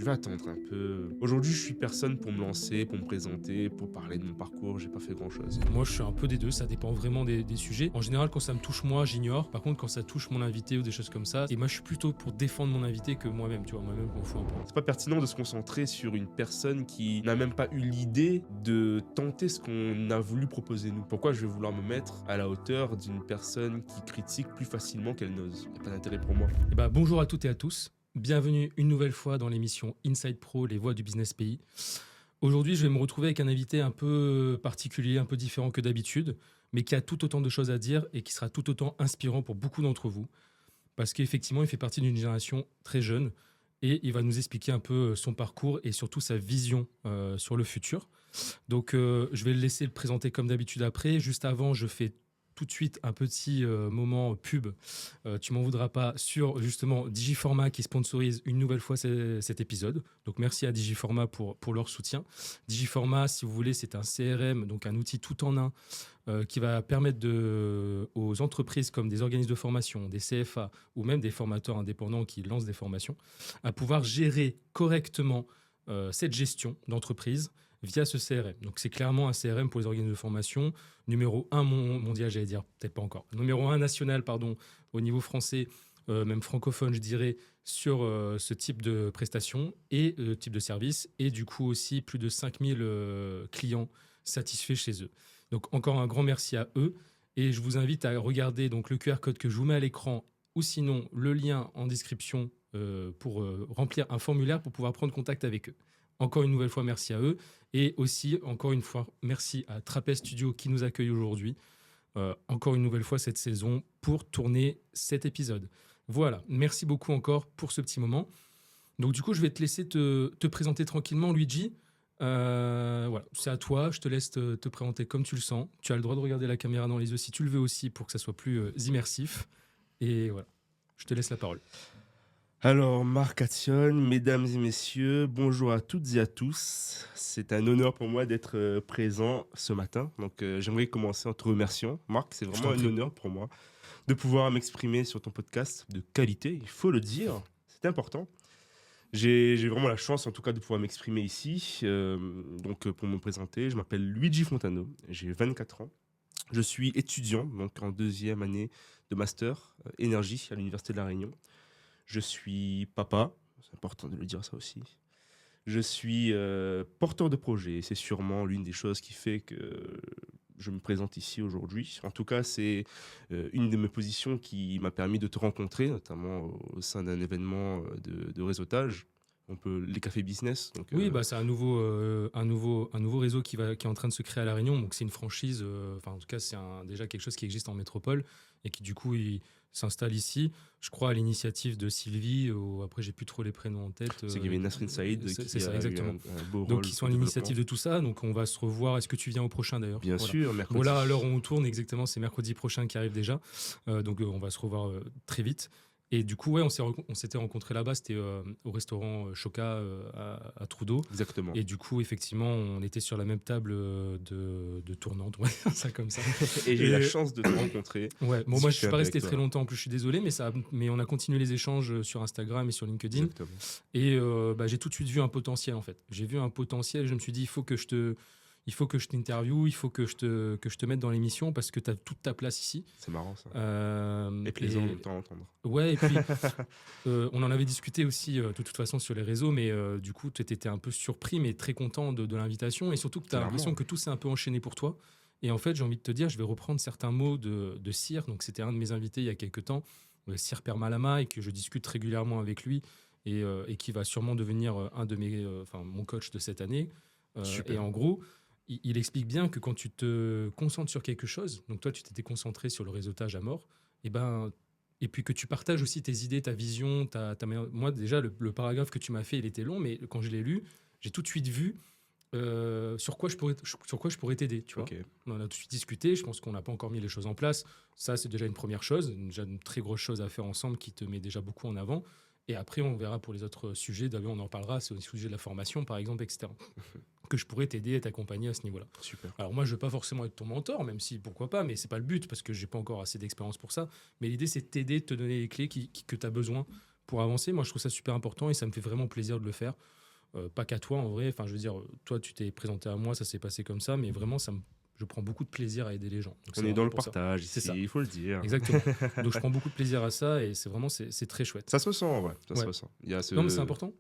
Je vais attendre un peu. Aujourd'hui, je suis personne pour me lancer, pour me présenter, pour parler de mon parcours. J'ai pas fait grand-chose. Moi, je suis un peu des deux, ça dépend vraiment des sujets. En général, quand ça me touche moi, j'ignore. Par contre, quand ça touche mon invité ou des choses comme ça, et moi, je suis plutôt pour défendre mon invité que moi-même, tu vois. Moi-même, je m'en fous un peu. C'est pas pertinent de se concentrer sur une personne qui n'a même pas eu l'idée de tenter ce qu'on a voulu proposer nous. Pourquoi je vais vouloir me mettre à la hauteur d'une personne qui critique plus facilement qu'elle n'ose? Y a pas d'intérêt pour moi. Et bah, bonjour à toutes et à tous. Bienvenue une nouvelle fois dans l'émission Inside Pro, les voix du business pays. Aujourd'hui, je vais me retrouver avec un invité un peu particulier, un peu différent que d'habitude, mais qui a tout autant de choses à dire et qui sera tout autant inspirant pour beaucoup d'entre vous. Parce qu'effectivement, il fait partie d'une génération très jeune et il va nous expliquer un peu son parcours et surtout sa vision sur le futur. Donc, je vais le laisser le présenter comme d'habitude après. Juste avant, je fais tout de suite un petit moment pub, tu m'en voudras pas, sur justement Digiformat qui sponsorise une nouvelle fois cet épisode. Donc merci à Digiformat pour leur soutien. Digiformat, si vous voulez, c'est un CRM, donc un outil tout en un qui va permettre aux entreprises comme des organismes de formation, des CFA ou même des formateurs indépendants qui lancent des formations, à pouvoir gérer correctement cette gestion d'entreprise via ce CRM. Donc c'est clairement un CRM pour les organismes de formation, numéro 1 mondial, j'allais dire, peut-être pas encore, numéro 1 national, pardon, au niveau français, même francophone, je dirais, sur ce type de prestations et type de service, et du coup aussi plus de 5000 clients satisfaits chez eux. Donc encore un grand merci à eux, et je vous invite à regarder donc le QR code que je vous mets à l'écran, ou sinon le lien en description pour remplir un formulaire pour pouvoir prendre contact avec eux. Encore une nouvelle fois, merci à eux. Et aussi, encore une fois, merci à Trapèze Studio qui nous accueille aujourd'hui. Encore une nouvelle fois cette saison pour tourner cet épisode. Voilà, merci beaucoup encore pour ce petit moment. Donc du coup, je vais te laisser te présenter tranquillement, Luigi. Voilà, c'est à toi, je te laisse te présenter comme tu le sens. Tu as le droit de regarder la caméra dans les yeux si tu le veux aussi pour que ça soit plus immersif. Et voilà, je te laisse la parole. Alors, Marc Attion, mesdames et messieurs, bonjour à toutes et à tous. C'est un honneur pour moi d'être présent ce matin. Donc, j'aimerais commencer en te remerciant. Marc, c'est vraiment un honneur pour moi de pouvoir m'exprimer sur ton podcast de qualité, il faut le dire, c'est important. J'ai vraiment la chance, en tout cas, de pouvoir m'exprimer ici. Donc, pour me présenter, je m'appelle Luigi Fontano, j'ai 24 ans. Je suis étudiant, donc en deuxième année de master énergie à l'Université de La Réunion. Je suis papa, c'est important de le dire ça aussi. Je suis porteur de projet, c'est sûrement l'une des choses qui fait que je me présente ici aujourd'hui. En tout cas, c'est une de mes positions qui m'a permis de te rencontrer, notamment au sein d'un événement de réseautage. Les cafés business. Donc, oui, c'est un nouveau réseau qui est en train de se créer à La Réunion. Donc c'est une franchise, en tout cas c'est déjà quelque chose qui existe en métropole et qui du coup il s'installe ici. Je crois à l'initiative de Sylvie, après j'ai plus trop les prénoms en tête. C'est qu'il y avait Nasrin Saïd c'est ça, exactement. Un beau rôle. Donc ils sont à l'initiative de tout ça. Donc on va se revoir. Est-ce que tu viens au prochain d'ailleurs? Bien sûr, mercredi. Bon là à l'heure où on tourne exactement, c'est mercredi prochain qui arrive déjà. Donc on va se revoir très vite. Et du coup, ouais, on s'était rencontrés là-bas, c'était au restaurant Choca à Trudeau. Exactement. Et du coup, effectivement, on était sur la même table de tournante, on va dire ça comme ça. Et j'ai eu la chance de te rencontrer. Ouais, bon, moi je suis pas resté très longtemps en plus, je suis désolé, mais on a continué les échanges sur Instagram et sur LinkedIn. Exactement. Et j'ai tout de suite vu un potentiel en fait. J'ai vu un potentiel, je me suis dit, il faut que je t'interviewe, il faut que je te mette dans l'émission parce que tu as toute ta place ici. C'est marrant ça. Et plaisant de t'entendre. Ouais, et puis on en avait discuté aussi de toute façon sur les réseaux, mais du coup, tu étais un peu surpris, mais très content de l'invitation et surtout que tu as l'impression que tout s'est un peu enchaîné pour toi. Et en fait, j'ai envie de te dire, je vais reprendre certains mots de Cyr. Donc, c'était un de mes invités il y a quelques temps, Cyr Permalama, et que je discute régulièrement avec lui et qui va sûrement devenir mon coach de cette année. Et en gros, il explique bien que quand tu te concentres sur quelque chose, donc toi tu t'étais concentré sur le réseautage à mort, et puis que tu partages aussi tes idées, ta vision, moi déjà le paragraphe que tu m'as fait il était long, mais quand je l'ai lu, j'ai tout de suite vu sur quoi je pourrais t'aider, tu vois. Okay. On a tout de suite discuté, je pense qu'on n'a pas encore mis les choses en place, ça c'est déjà une première chose, déjà une très grosse chose à faire ensemble qui te met déjà beaucoup en avant. Et après, on verra pour les autres sujets. D'ailleurs, on en parlera. C'est au sujet de la formation, par exemple, etc. Que je pourrais t'aider et t'accompagner à ce niveau-là. Super. Alors moi, je ne veux pas forcément être ton mentor, même si pourquoi pas, mais c'est pas le but parce que j'ai pas encore assez d'expérience pour ça. Mais l'idée, c'est de t'aider, de te donner les clés que tu as besoin pour avancer. Moi, je trouve ça super important et ça me fait vraiment plaisir de le faire. Pas qu'à toi, en vrai. Enfin, je veux dire, toi, tu t'es présenté à moi, ça s'est passé comme ça, mais vraiment, je prends beaucoup de plaisir à aider les gens. Donc, On c'est est dans vraiment le pour ça. partage C'est ici, ça. il faut le dire. Exactement. Donc, je prends beaucoup de plaisir à ça et c'est très chouette. Ça se ressent, en vrai. Ça se Ouais. ressent. Il y a Non, mais c'est important.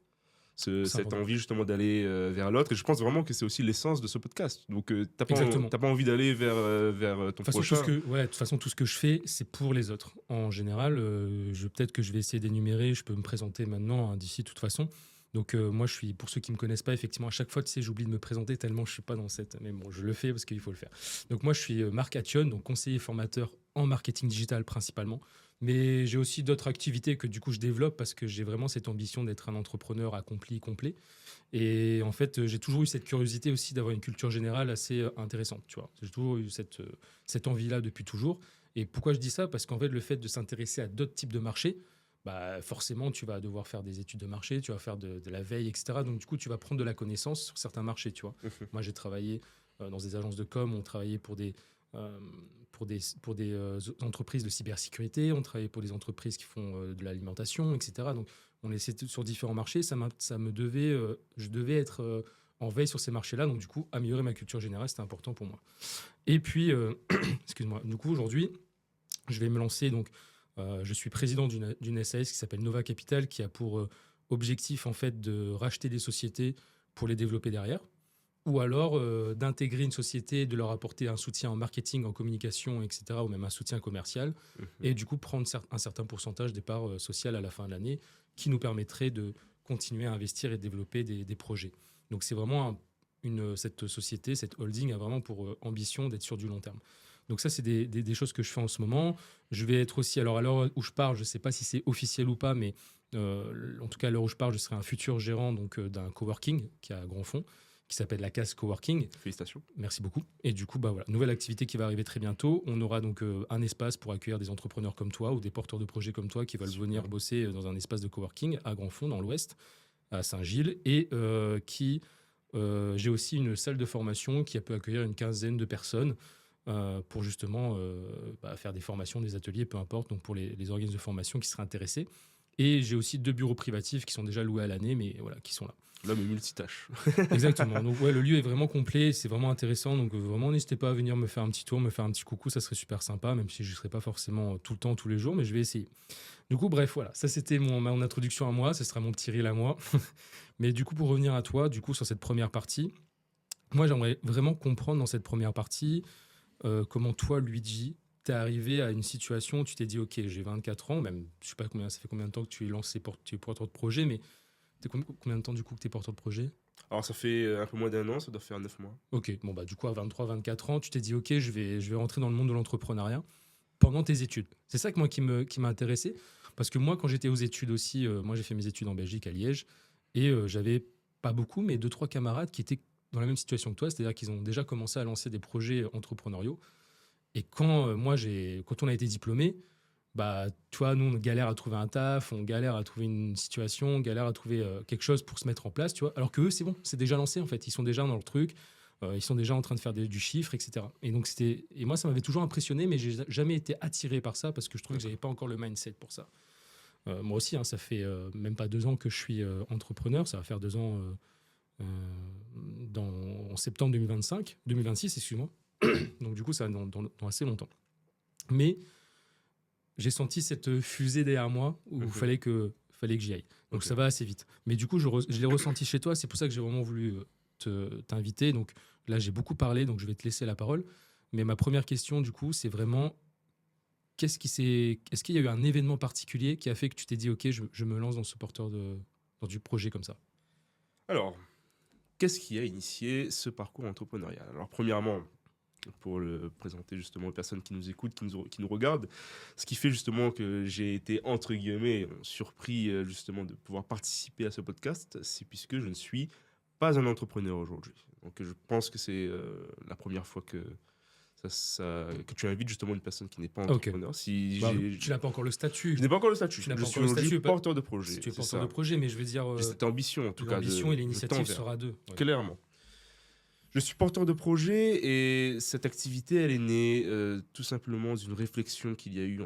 C'est cette important. envie justement d'aller vers l'autre. Et je pense vraiment que c'est aussi l'essence de ce podcast. Donc, Exactement. t'as pas envie d'aller vers ton De toute façon, prochain. de toute façon, tout ce que je fais, c'est pour les autres. En général, peut-être que je vais essayer d'énumérer, je peux me présenter maintenant, hein, d'ici, de toute façon. Donc, moi, pour ceux qui ne me connaissent pas, effectivement, à chaque fois, tu sais, j'oublie de me présenter tellement je ne suis pas dans cette. Mais bon, je le fais parce qu'il faut le faire. Donc, moi, je suis Marc Attion, donc conseiller formateur en marketing digital principalement. Mais j'ai aussi d'autres activités que du coup, je développe parce que j'ai vraiment cette ambition d'être un entrepreneur accompli, complet. Et en fait, j'ai toujours eu cette curiosité aussi d'avoir une culture générale assez intéressante, tu vois. J'ai toujours eu cette envie-là depuis toujours. Et pourquoi je dis ça? Parce qu'en fait, le fait de s'intéresser à d'autres types de marchés, bah forcément, tu vas devoir faire des études de marché, tu vas faire de la veille, etc. Donc, du coup, tu vas prendre de la connaissance sur certains marchés, tu vois. Moi, j'ai travaillé dans des agences de com, on travaillait euh, pour des entreprises de cybersécurité, on travaillait pour des entreprises qui font de l'alimentation, etc. Donc, on était sur différents marchés. Je devais être en veille sur ces marchés-là. Donc, du coup, améliorer ma culture générale, c'était important pour moi. Et puis, excuse-moi, du coup, aujourd'hui, je vais me lancer. Donc, je suis président d'une SAS qui s'appelle Nova Capital, qui a pour objectif, en fait, de racheter des sociétés pour les développer derrière. Ou alors d'intégrer une société, de leur apporter un soutien en marketing, en communication, etc., ou même un soutien commercial, et du coup prendre un certain pourcentage des parts sociales à la fin de l'année, qui nous permettrait de continuer à investir et développer des projets. Donc c'est vraiment cette société, cette holding a vraiment pour ambition d'être sur du long terme. Donc ça, c'est des choses que je fais en ce moment. Je vais être aussi, alors à l'heure où je parle, je ne sais pas si c'est officiel ou pas, mais en tout cas à l'heure où je parle, je serai un futur gérant d'un coworking qui est à Grandfond, qui s'appelle la Case Coworking. Félicitations. Merci beaucoup. Et du coup, bah voilà, nouvelle activité qui va arriver très bientôt. On aura donc un espace pour accueillir des entrepreneurs comme toi ou des porteurs de projets comme toi qui veulent venir bosser dans un espace de coworking à Grandfond, dans l'Ouest, à Saint-Gilles. Et j'ai aussi une salle de formation qui peut accueillir une quinzaine de personnes pour justement faire des formations, des ateliers, peu importe, donc pour les organismes de formation qui seraient intéressés. Et j'ai aussi 2 bureaux privatifs qui sont déjà loués à l'année, mais voilà, qui sont là. L'homme est multitâche. Exactement. Donc ouais, le lieu est vraiment complet, c'est vraiment intéressant. Donc vraiment, n'hésitez pas à venir me faire un petit tour, me faire un petit coucou, ça serait super sympa, même si je ne serai pas forcément tout le temps, tous les jours, mais je vais essayer. Du coup, bref, voilà, ça c'était mon introduction à moi, ce sera mon petit reel à moi. Mais du coup, pour revenir à toi, du coup, sur cette première partie, moi j'aimerais vraiment comprendre dans cette première partie comment toi, Luigi, t'es arrivé à une situation où tu t'es dit, ok, j'ai 24 ans, même, je sais pas ça fait combien de temps que tu es lancé, tu es porteur de projet, mais combien de temps du coup que tu es porteur de projet? Alors, ça fait un peu moins d'un an, ça doit faire 9 mois. Ok, bon bah du coup à 23, 24 ans, tu t'es dit, ok, je vais rentrer dans le monde de l'entrepreneuriat pendant tes études. C'est ça que moi qui m'a intéressé, parce que moi quand j'étais aux études aussi, moi j'ai fait mes études en Belgique, à Liège, et j'avais pas beaucoup, mais 2-3 camarades qui étaient dans la même situation que toi, c'est-à-dire qu'ils ont déjà commencé à lancer des projets entrepreneuriaux. Et quand on a été diplômé, bah, toi, nous, on galère à trouver un taf, on galère à trouver une situation, on galère à trouver quelque chose pour se mettre en place, tu vois. Alors que eux, c'est bon, c'est déjà lancé, en fait. Ils sont déjà dans le truc, ils sont déjà en train de faire du chiffre, etc. Et moi, ça m'avait toujours impressionné, mais j'ai jamais été attiré par ça parce que je trouvais que j'avais pas encore le mindset pour ça. Moi aussi, hein, ça fait même pas 2 ans que je suis entrepreneur, ça va faire 2 ans en septembre 2026, excuse-moi. Donc du coup, ça va dans assez longtemps. Mais j'ai senti cette fusée derrière moi où il fallait que j'y aille. Donc ça va assez vite. Mais du coup, je l'ai ressenti chez toi. C'est pour ça que j'ai vraiment voulu t'inviter. Donc là, j'ai beaucoup parlé, donc je vais te laisser la parole. Mais ma première question, du coup, c'est vraiment est-ce qu'il y a eu un événement particulier qui a fait que tu t'es dit, OK, je me lance dans du projet comme ça? Alors, qu'est-ce qui a initié ce parcours entrepreneurial? Alors, premièrement, pour le présenter justement aux personnes qui nous écoutent, qui nous regardent, ce qui fait justement que j'ai été, entre guillemets, surpris justement de pouvoir participer à ce podcast, c'est puisque je ne suis pas un entrepreneur aujourd'hui. Donc, je pense que c'est la première fois que que tu invites justement une personne qui n'est pas entrepreneur. Ok. Si Bah, tu n'as pas encore le statut. je n'ai pas encore le statut. Tu n'as Je pas suis encore le aujourd'hui statut. porteur de projet. Si tu es c'est porteur ça. de projet, mais je veux dire, J'ai cette ambition, en tout cas. l'ambition et je l'initiative tends vers. sera deux. Ouais. Clairement. Je suis porteur de projet et cette activité, elle est née tout simplement d'une réflexion qu'il y a eu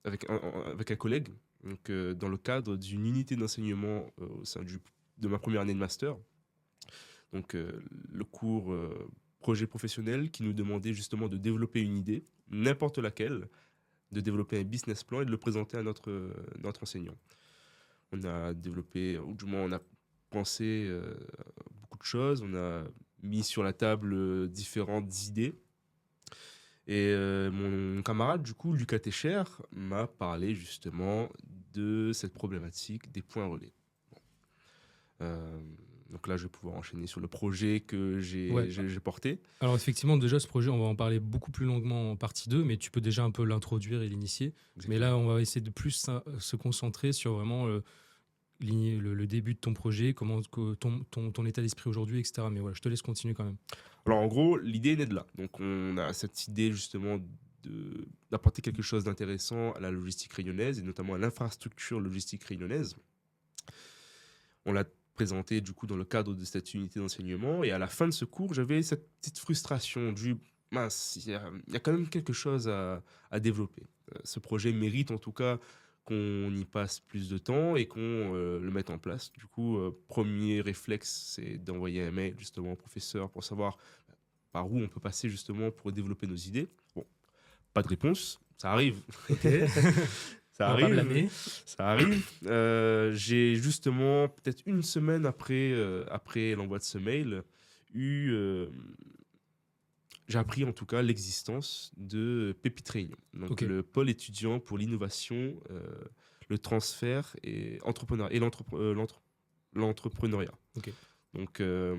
avec un collègue donc, dans le cadre d'une unité d'enseignement au sein de ma première année de master. Donc, le cours projet professionnel qui nous demandait justement de développer une idée, n'importe laquelle, de développer un business plan et de le présenter à notre enseignant. On a développé, ou du moins on a pensé beaucoup de choses, on a mis sur la table différentes idées. Et mon camarade, du coup, Lucas Técher, m'a parlé justement de cette problématique des points relais. Bon. Euh, donc là, je vais pouvoir enchaîner sur le projet que Ouais. j'ai porté. Alors effectivement, déjà, ce projet, on va en parler beaucoup plus longuement en partie 2, mais tu peux déjà un peu l'introduire et l'initier. Mais là, on va essayer de plus se concentrer sur vraiment le début de ton projet, comment ton état d'esprit aujourd'hui, etc. Mais voilà, je te laisse continuer quand même. Alors en gros, l'idée naît de là. Donc on a cette idée justement d'apporter quelque chose d'intéressant à la logistique réunionnaise et notamment à l'infrastructure logistique réunionnaise. On l'a présenté du coup dans le cadre de cette unité d'enseignement et à la fin de ce cours, j'avais cette petite frustration du mince, il y a quand même quelque chose à développer. Ce projet mérite en tout cas qu'on y passe plus de temps et qu'on le mette en place. Du coup, premier réflexe, c'est d'envoyer un mail justement au professeur pour savoir par où on peut passer justement pour développer nos idées. Bon, pas de réponse, ça arrive. Ok. Ça On va pas arrive, blâmer. ça arrive. J'ai justement, peut-être une semaine après l'envoi de ce mail, j'ai appris en tout cas l'existence de Pépite Réunion, donc Ok. le pôle étudiant pour l'innovation, le transfert et l'entrepreneuriat. Ok. Donc, je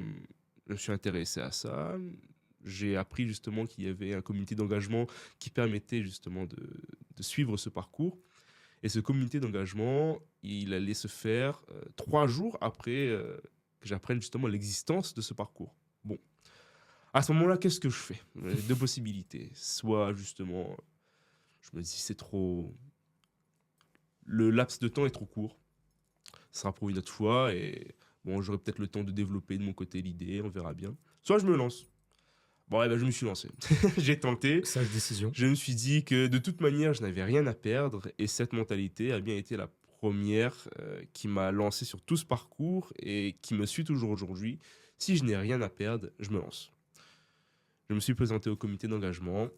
me suis intéressé à ça. J'ai appris justement qu'il y avait un comité d'engagement qui permettait justement de suivre ce parcours. Et ce comité d'engagement, il allait se faire 3 jours après que j'apprenne justement l'existence de ce parcours. Bon, à ce moment-là, qu'est-ce que je fais? J'ai deux possibilités. Soit justement, je me dis c'est trop... Le laps de temps est trop court. Ce sera pour une autre fois et bon, j'aurai peut-être le temps de développer de mon côté l'idée, on verra bien. Soit je me lance. Bon, eh ben, je me suis lancé. J'ai tenté. Sage décision. Je me suis dit que de toute manière, je n'avais rien à perdre et cette mentalité a bien été la première qui m'a lancé sur tout ce parcours et qui me suit toujours aujourd'hui. Si je n'ai rien à perdre, je me lance. Je me suis présenté au comité d'engagement.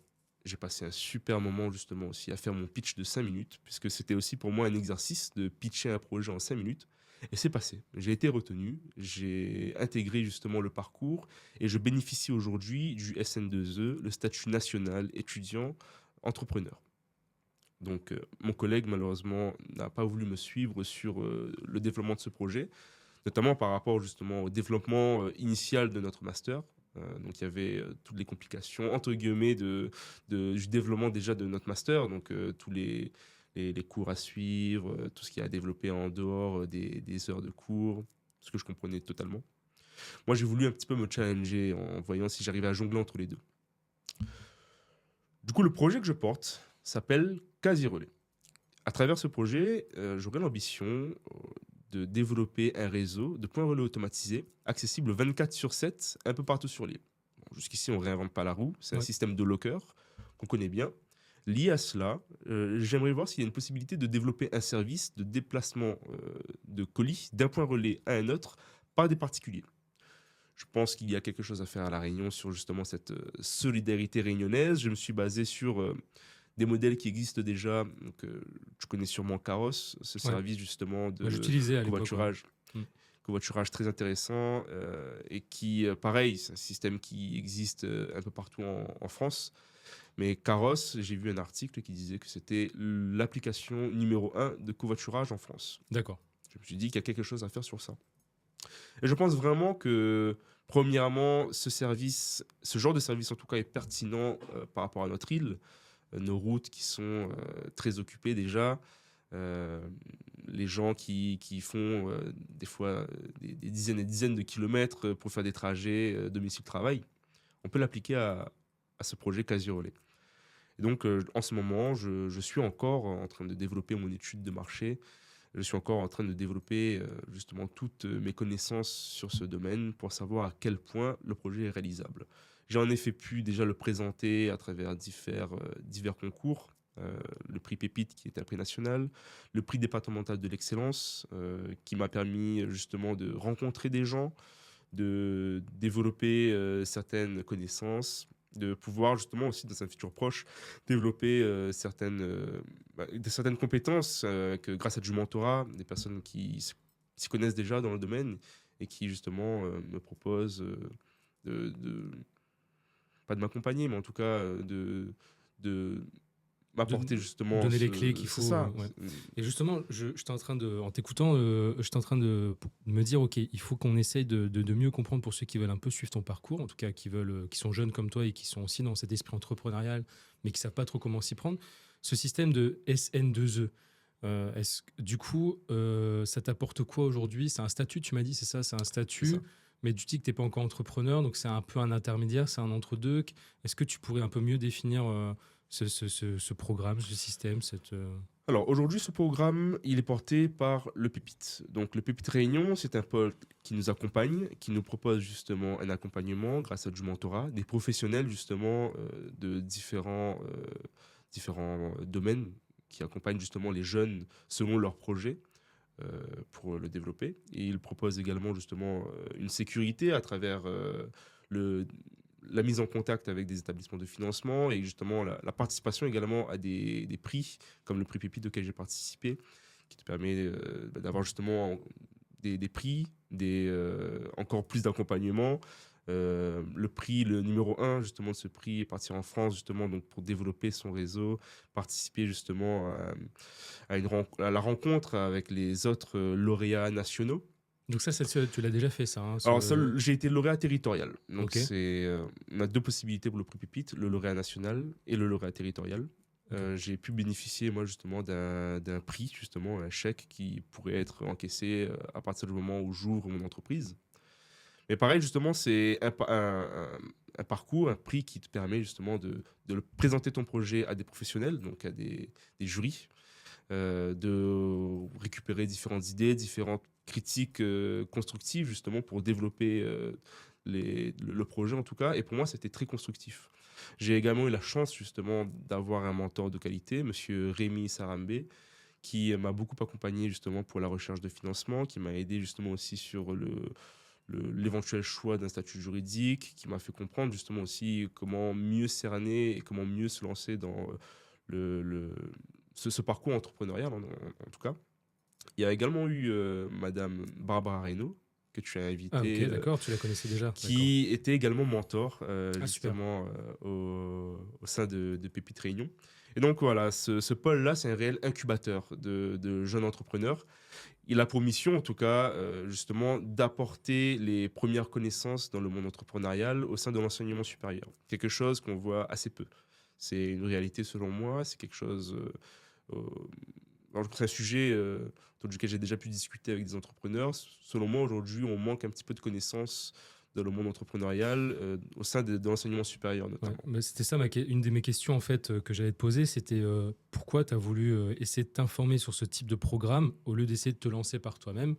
J'ai passé un super moment justement aussi à faire mon pitch de 5 minutes, puisque c'était aussi pour moi un exercice de pitcher un projet en 5 minutes. Et c'est passé. J'ai été retenu, j'ai intégré justement le parcours et je bénéficie aujourd'hui du SN2E, le statut national étudiant entrepreneur. Donc mon collègue malheureusement n'a pas voulu me suivre sur le développement de ce projet, notamment par rapport justement au développement initial de notre master. Donc il y avait toutes les complications entre guillemets du développement déjà de notre master, donc tous les cours à suivre, tout ce qui a développé en dehors des heures de cours, ce que je comprenais totalement. Moi j'ai voulu un petit peu me challenger en voyant si j'arrivais à jongler entre les deux. Du coup le projet que je porte s'appelle Quasi Relais. À travers ce projet, j'aurai l'ambition de développer un réseau de points relais automatisés, accessible 24/7, un peu partout sur l'île. Bon, jusqu'ici, on ne réinvente pas la roue, c'est un Ouais. système de locker qu'on connaît bien. Lié à cela, j'aimerais voir s'il y a une possibilité de développer un service de déplacement de colis d'un point relais à un autre par des particuliers. Je pense qu'il y a quelque chose à faire à La Réunion sur justement cette solidarité réunionnaise. Je me suis basé sur des modèles qui existent déjà. Donc, tu connais sûrement Caros, ce Ouais. service justement de Moi, j'utilisais à l'époque. covoiturage. Ouais. Covoiturage très intéressant et qui, pareil, c'est un système qui existe un peu partout en France. Mais Caros, j'ai vu un article qui disait que c'était l'application numéro 1 de covoiturage en France. D'accord. Je me suis dit qu'il y a quelque chose à faire sur ça. Et je pense vraiment que, premièrement, ce genre de service en tout cas est pertinent par rapport à notre île. Nos routes qui sont très occupées déjà, euh, les gens qui font des fois des dizaines et des dizaines de kilomètres pour faire des trajets domicile-travail, on peut l'appliquer à ce projet Quasi Relais. Et donc, en ce moment, je suis encore en train de développer mon étude de marché. Je suis encore en train de développer justement toutes mes connaissances sur ce domaine pour savoir à quel point le projet est réalisable. J'ai en effet pu déjà le présenter à travers divers concours. le prix Pépite qui est un prix national, le prix départemental de l'excellence qui m'a permis justement de rencontrer des gens, de développer certaines connaissances, de pouvoir justement aussi dans un futur proche développer certaines compétences que grâce à du mentorat, des personnes qui s'y connaissent déjà dans le domaine et qui justement me proposent de pas de m'accompagner, mais en tout cas de De m'apporter justement donner les clés qu'il c'est faut. ça. Ouais. Et justement, j'étais en train de, en t'écoutant, j'étais en train de me dire, ok, il faut qu'on essaye de mieux comprendre pour ceux qui veulent un peu suivre ton parcours, en tout cas qui veulent, qui sont jeunes comme toi et qui sont aussi dans cet esprit entrepreneurial, mais qui savent pas trop comment s'y prendre. Ce système de SN2E, du coup, ça t'apporte quoi aujourd'hui? C'est un statut, tu m'as dit, c'est ça, c'est un C'est ça. statut. Mais tu dis que tu n'es pas encore entrepreneur, donc c'est un peu un intermédiaire, c'est un entre-deux. Est-ce que tu pourrais un peu mieux définir ce programme, ce système, Alors aujourd'hui, ce programme, il est porté par le Pépite. Donc le Pépite Réunion, c'est un pôle qui nous accompagne, qui nous propose justement un accompagnement grâce à du mentorat, des professionnels justement de différents domaines qui accompagnent justement les jeunes selon leurs projets pour le développer. Et il propose également justement une sécurité à travers le, la mise en contact avec des établissements de financement et justement la participation également à des prix comme le prix Pépite auquel j'ai participé, qui te permet d'avoir justement des prix, encore plus d'accompagnement. Le prix, le numéro un justement de ce prix est parti en France justement donc pour développer son réseau, participer justement à la rencontre avec les autres lauréats nationaux. Donc ça, tu l'as déjà fait, ça, hein, Alors, j'ai été lauréat territorial. Donc, Ok. on a deux possibilités pour le prix Pépite, le lauréat national et le lauréat territorial. Ok. J'ai pu bénéficier, moi, justement, d'un prix, justement, un chèque qui pourrait être encaissé à partir du moment où j'ouvre mon entreprise. Mais pareil, justement, c'est un parcours, un prix qui te permet, justement, de présenter ton projet à des professionnels, donc à des jurys, de récupérer différentes idées, différentes critiques constructives justement pour développer le projet en tout cas. Et pour moi, c'était très constructif. J'ai également eu la chance justement d'avoir un mentor de qualité, Monsieur Rémi Sarambé, qui m'a beaucoup accompagné justement pour la recherche de financement, qui m'a aidé justement aussi sur l'éventuel choix d'un statut juridique, qui m'a fait comprendre justement aussi comment mieux cerner et comment mieux se lancer dans le, ce parcours entrepreneurial en tout cas. Il y a également eu Madame Barbara Reynaud, que tu as Ah, ok, invitée, d'accord, tu la connaissais déjà. D'accord. qui était également mentor Ah, super. justement au sein de Pépite Réunion. Et donc voilà, ce pôle-là, c'est un réel incubateur de jeunes entrepreneurs. Il a pour mission, en tout cas, justement, d'apporter les premières connaissances dans le monde entrepreneurial au sein de l'enseignement supérieur. Quelque chose qu'on voit assez peu. C'est une réalité selon moi, c'est quelque chose... alors, c'est un sujet autour duquel j'ai déjà pu discuter avec des entrepreneurs. Selon moi, aujourd'hui, on manque un petit peu de connaissances dans le monde entrepreneurial, au sein de l'enseignement supérieur Ouais, notamment. bah, c'était ça une de mes questions en fait que j'allais te poser, c'était pourquoi tu as voulu essayer de t'informer sur ce type de programme au lieu d'essayer de te lancer par toi-même.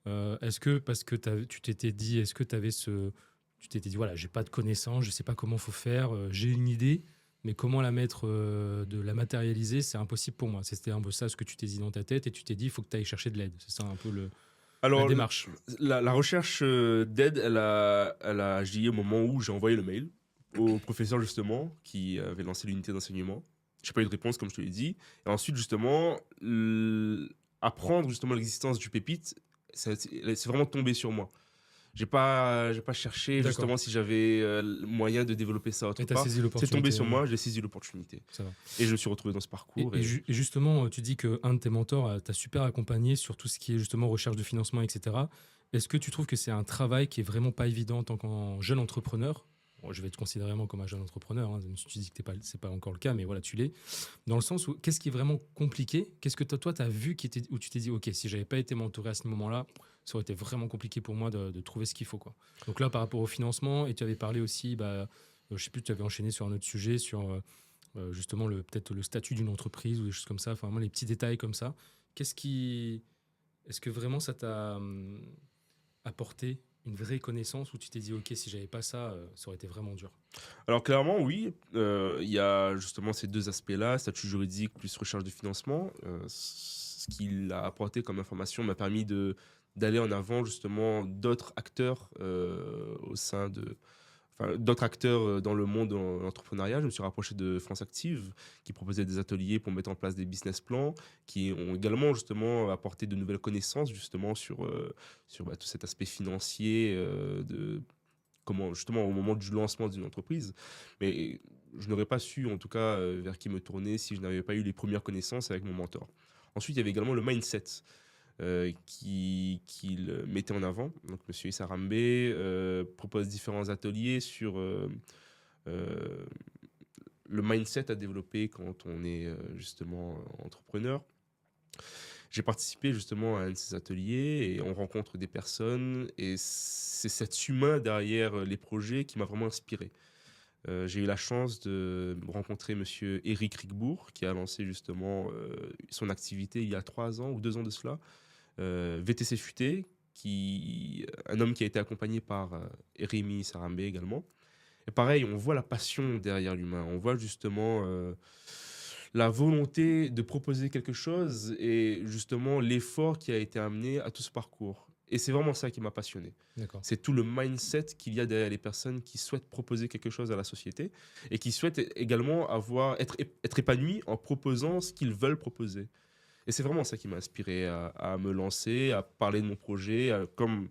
Est-ce que parce que tu t'étais dit, est-ce que tu t'étais dit voilà, j'ai pas de connaissances, je sais pas comment faut faire, j'ai une idée, mais comment la mettre, de la matérialiser, c'est impossible pour moi. C'était un peu ça ce que tu t'es dit dans ta tête et tu t'es dit il faut que tu ailles chercher de l'aide. C'est ça un peu la Alors, démarche. la recherche d'aide, elle a agi au moment où j'ai envoyé le mail au professeur, justement, qui avait lancé l'unité d'enseignement. Je n'ai pas eu de réponse, comme je te l'ai dit. Et ensuite, justement, apprendre justement l'existence du pépite, c'est vraiment tombé sur moi. J'ai pas cherché D'accord. justement si j'avais le moyen de développer ça autre Et tu as part. saisi C'est tombé l'opportunité. sur moi, j'ai saisi l'opportunité. Ça va. Et je me suis retrouvé dans ce parcours. Et justement, tu dis qu'un de tes mentors t'a super accompagné sur tout ce qui est justement recherche de financement, etc. Est-ce que tu trouves que c'est un travail qui est vraiment pas évident en tant qu'un jeune entrepreneur? Bon, je vais te considérer vraiment comme un jeune entrepreneur, hein, même si tu dis que c'est pas encore le cas, mais voilà, tu l'es. Dans le sens où, qu'est-ce qui est vraiment compliqué? Qu'est-ce que toi, tu as vu où tu t'es dit, OK, si j'avais pas été mentoré à ce moment-là, ça aurait été vraiment compliqué pour moi de trouver ce qu'il faut, quoi. Donc là, par rapport au financement, et tu avais parlé aussi, bah, je sais plus, tu avais enchaîné sur un autre sujet, sur justement peut-être le statut d'une entreprise ou des choses comme ça, enfin vraiment les petits détails comme ça. Qu'est-ce qui, est-ce que vraiment ça t'a apporté une vraie connaissance où tu t'es dit, ok, si j'avais pas ça, ça aurait été vraiment dur? Alors clairement, oui, il y a justement ces 2 aspects-là, statut juridique plus recherche de financement. Ce qu'il a apporté comme information m'a permis d'aller en avant justement d'autres acteurs, au sein de d'autres acteurs, dans le monde de l'entrepreneuriat. Je me suis rapproché de France Active, qui proposait des ateliers pour mettre en place des business plans, qui ont également justement apporté de nouvelles connaissances justement sur tout cet aspect financier, de comment justement au moment du lancement d'une entreprise. Mais je n'aurais pas su en tout cas, vers qui me tourner si je n'avais pas eu les premières connaissances avec mon mentor. Ensuite, il y avait également le mindset, qu'il mettait en avant. Donc monsieur Issa Rambé, propose différents ateliers sur, heu, le mindset à développer quand on est, justement, entrepreneur. J'ai participé justement à un de ces ateliers et on rencontre des personnes et c'est cet humain derrière, les projets qui m'a vraiment inspiré. J'ai eu la chance de rencontrer monsieur Éric Rickbourg qui a lancé justement, son activité il y a 3 ans ou 2 ans de cela, VTC Futé, un homme qui a été accompagné par, Rémi Sarambé également. Et pareil, on voit la passion derrière l'humain. On voit justement, la volonté de proposer quelque chose et justement l'effort qui a été amené à tout ce parcours. Et c'est vraiment ça qui m'a passionné. D'accord. C'est tout le mindset qu'il y a derrière les personnes qui souhaitent proposer quelque chose à la société et qui souhaitent également être épanouies en proposant ce qu'ils veulent proposer. Et c'est vraiment ça qui m'a inspiré à me lancer, à parler de mon projet. Comme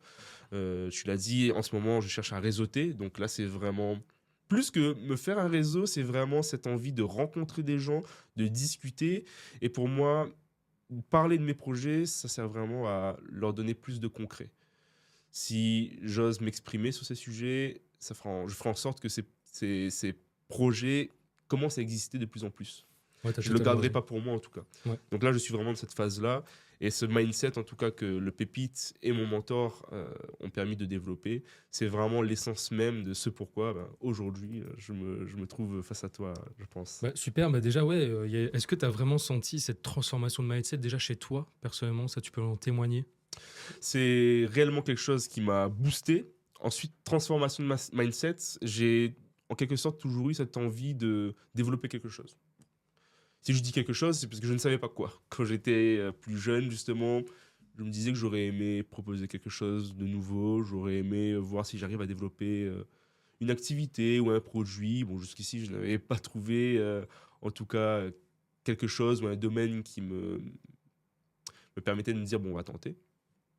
tu l'as dit, en ce moment, je cherche à réseauter. Donc là, c'est vraiment plus que me faire un réseau, c'est vraiment cette envie de rencontrer des gens, de discuter. Et pour moi, parler de mes projets, ça sert vraiment à leur donner plus de concret. Si j'ose m'exprimer sur ces sujets, je ferai en sorte que ces projets commencent à exister de plus en plus. Ouais, t'as Je le totalement garderai raison. pas pour moi en tout cas. Ouais. Donc là, je suis vraiment dans cette phase-là. Et ce mindset, en tout cas, que le Pépite et mon mentor ont permis de développer, c'est vraiment l'essence même de ce pourquoi aujourd'hui je me trouve face à toi, je pense. Bah, super, bah déjà, ouais, est-ce que tu as vraiment senti cette transformation de mindset déjà chez toi, personnellement? Ça, tu peux en témoigner? C'est réellement quelque chose qui m'a boosté. Ensuite, transformation de mindset, j'ai en quelque sorte toujours eu cette envie de développer quelque chose. Si je dis quelque chose, c'est parce que je ne savais pas quoi. Quand j'étais plus jeune, justement, je me disais que j'aurais aimé proposer quelque chose de nouveau, j'aurais aimé voir si j'arrive à développer une activité ou un produit. Bon, jusqu'ici, je n'avais pas trouvé, en tout cas, quelque chose ou un domaine qui me permettait de me dire, bon, on va tenter.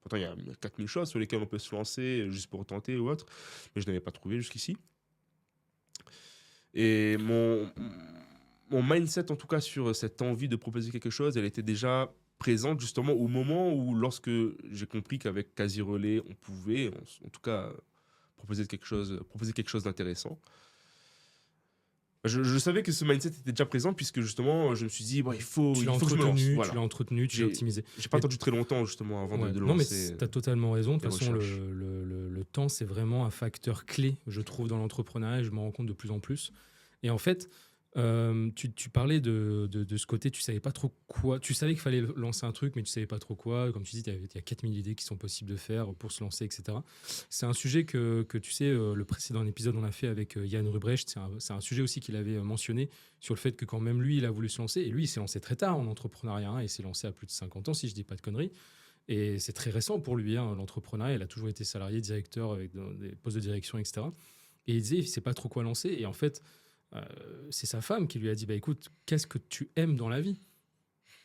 Pourtant, il y a 4000 choses sur lesquelles on peut se lancer juste pour tenter ou autre, mais je n'avais pas trouvé jusqu'ici. Et mon mindset, en tout cas, sur cette envie de proposer quelque chose, elle était déjà présente justement au moment où, lorsque j'ai compris qu'avec Quasi Relais, on pouvait, en tout cas, proposer quelque chose d'intéressant. Je savais que ce mindset était déjà présent puisque justement, je me suis dit, bon, Tu l'as il faut que je me lance. entretenu, tu Voilà. l'as entretenu, tu l'as optimisé. J'ai pas Mais attendu très longtemps justement avant ouais, de non, mais lancer tu as totalement raison. De toute les façon, recherches. le temps, c'est vraiment un facteur clé, je trouve, dans l'entrepreneuriat et je m'en rends compte de plus en plus. Et en fait, tu parlais de ce côté, tu savais pas trop quoi. Tu savais qu'il fallait lancer un truc, mais tu savais pas trop quoi. Comme tu dis, il y a 4000 idées qui sont possibles de faire pour se lancer, etc. C'est un sujet que tu sais, le précédent épisode, on l'a fait avec Yann Rubrecht. C'est un sujet aussi qu'il avait mentionné sur le fait que quand même lui, il a voulu se lancer, et lui, il s'est lancé très tard en entrepreneuriat, hein, et il s'est lancé à plus de 50 ans, si je dis pas de conneries. Et c'est très récent pour lui, hein, l'entrepreneuriat. Il a toujours été salarié, directeur, avec des postes de direction, etc. Et il disait, il ne sait pas trop quoi lancer. Et en fait, euh, c'est sa femme qui lui a dit, bah écoute, qu'est-ce que tu aimes dans la vie?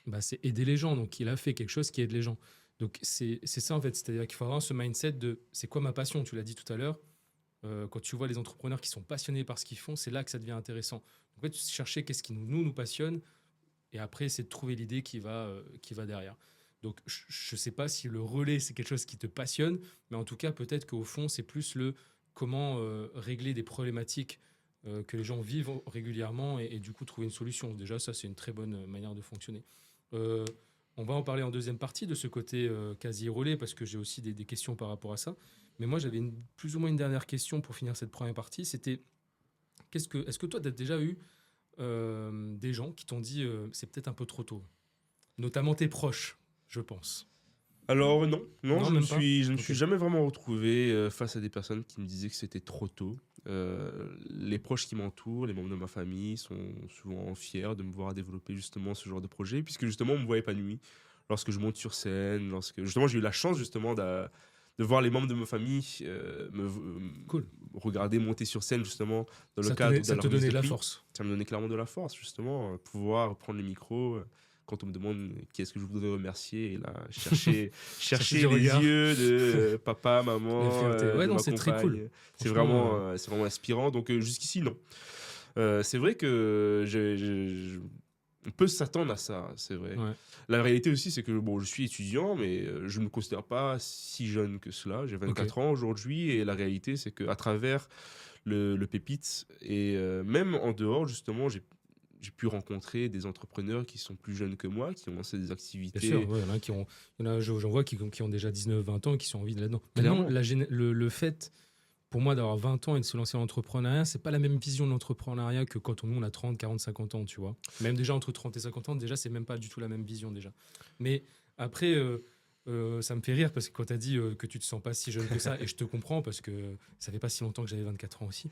Bah, c'est aider les gens. Donc il a fait quelque chose qui aide les gens. Donc c'est ça en fait. C'est-à-dire qu'il faut avoir ce mindset de, c'est quoi ma passion? Tu l'as dit tout à l'heure. Quand tu vois les entrepreneurs qui sont passionnés par ce qu'ils font, c'est là que ça devient intéressant. En fait, chercher qu'est-ce qui nous passionne, et après, c'est de trouver l'idée qui va derrière. Donc, je ne sais pas si le relais, c'est quelque chose qui te passionne, mais en tout cas, peut-être qu'au fond, c'est plus le comment régler des problématiques que les gens vivent régulièrement, et du coup, trouver une solution. Déjà, ça, c'est une très bonne manière de fonctionner. Euh, on va en parler en deuxième partie de ce côté quasi relais, parce que j'ai aussi des questions par rapport à ça. Mais moi, j'avais plus ou moins une dernière question pour finir cette première partie. C'était, est-ce que toi, tu as déjà eu des gens qui t'ont dit c'est peut-être un peu trop tôt, notamment tes proches, je pense. Alors non, non, Non, même pas. je me Ok. suis jamais vraiment retrouvé face à des personnes qui me disaient que c'était trop tôt. Les proches qui m'entourent, les membres de ma famille sont souvent fiers de me voir développer justement ce genre de projet, puisque justement on me voit épanoui lorsque je monte sur scène, lorsque justement j'ai eu la chance justement de voir les membres de ma famille Cool. regarder monter sur scène justement dans le cadre de Ça la te remise donnait de de la prix. force. Ça me donnait clairement de la force, justement, pouvoir prendre le micro quand on me demande qui est-ce que je voudrais remercier, et là, Chercher chercher du les regard, yeux de papa, la maman, fierté. Ouais, de non, ma c'est très cool. compagne. Franchement, C'est vraiment inspirant. Donc, jusqu'ici, non. C'est vrai que on peut s'attendre à ça, c'est vrai. ouais. La réalité aussi, c'est que bon, je suis étudiant, mais je ne me considère pas si jeune que cela. J'ai Ok. 24 ans aujourd'hui, et la réalité, c'est qu'à travers le Pépite, et même en dehors, justement, j'ai pu rencontrer des entrepreneurs qui sont plus jeunes que moi, qui ont lancé des Bien sûr, activités ouais, il y en a, j'en vois qui ont déjà 19, 20 ans et qui sont envie de là-dedans. Maintenant, clairement. le fait, pour moi, d'avoir 20 ans et de se lancer en entrepreneuriat, c'est pas la même vision de l'entrepreneuriat que quand nous, on a 30, 40, 50 ans, tu vois. Même déjà, entre 30 et 50 ans, déjà, c'est même pas du tout la même vision, déjà. Mais après, ça me fait rire parce que quand tu as dit que tu te sens pas si jeune que ça, et je te comprends parce que ça fait pas si longtemps que j'avais 24 ans aussi.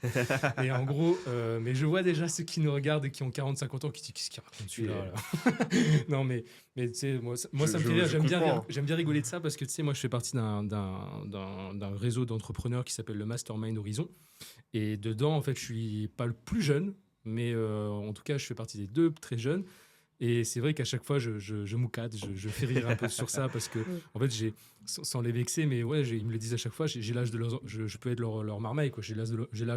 Et en gros, mais je vois déjà ceux qui nous regardent et qui ont 40, 50 ans qui disent qu'est-ce qu'il raconte celui-là Et, là. Non, mais tu sais, moi ça me fait rire. je comprends. J'aime bien rigoler de ça parce que tu sais, moi je fais partie d'un réseau d'entrepreneurs qui s'appelle le Mastermind Horizon. Et dedans, en fait, je suis pas le plus jeune, mais en tout cas, je fais partie des deux très jeunes. Et c'est vrai qu'à chaque fois, je moucade, je fais rire un peu sur ça parce que, Mm. en fait, sans les vexer, mais ouais, ils me le disent à chaque fois, j'ai l'âge de je peux être leur marmaille, quoi. J'ai l'âge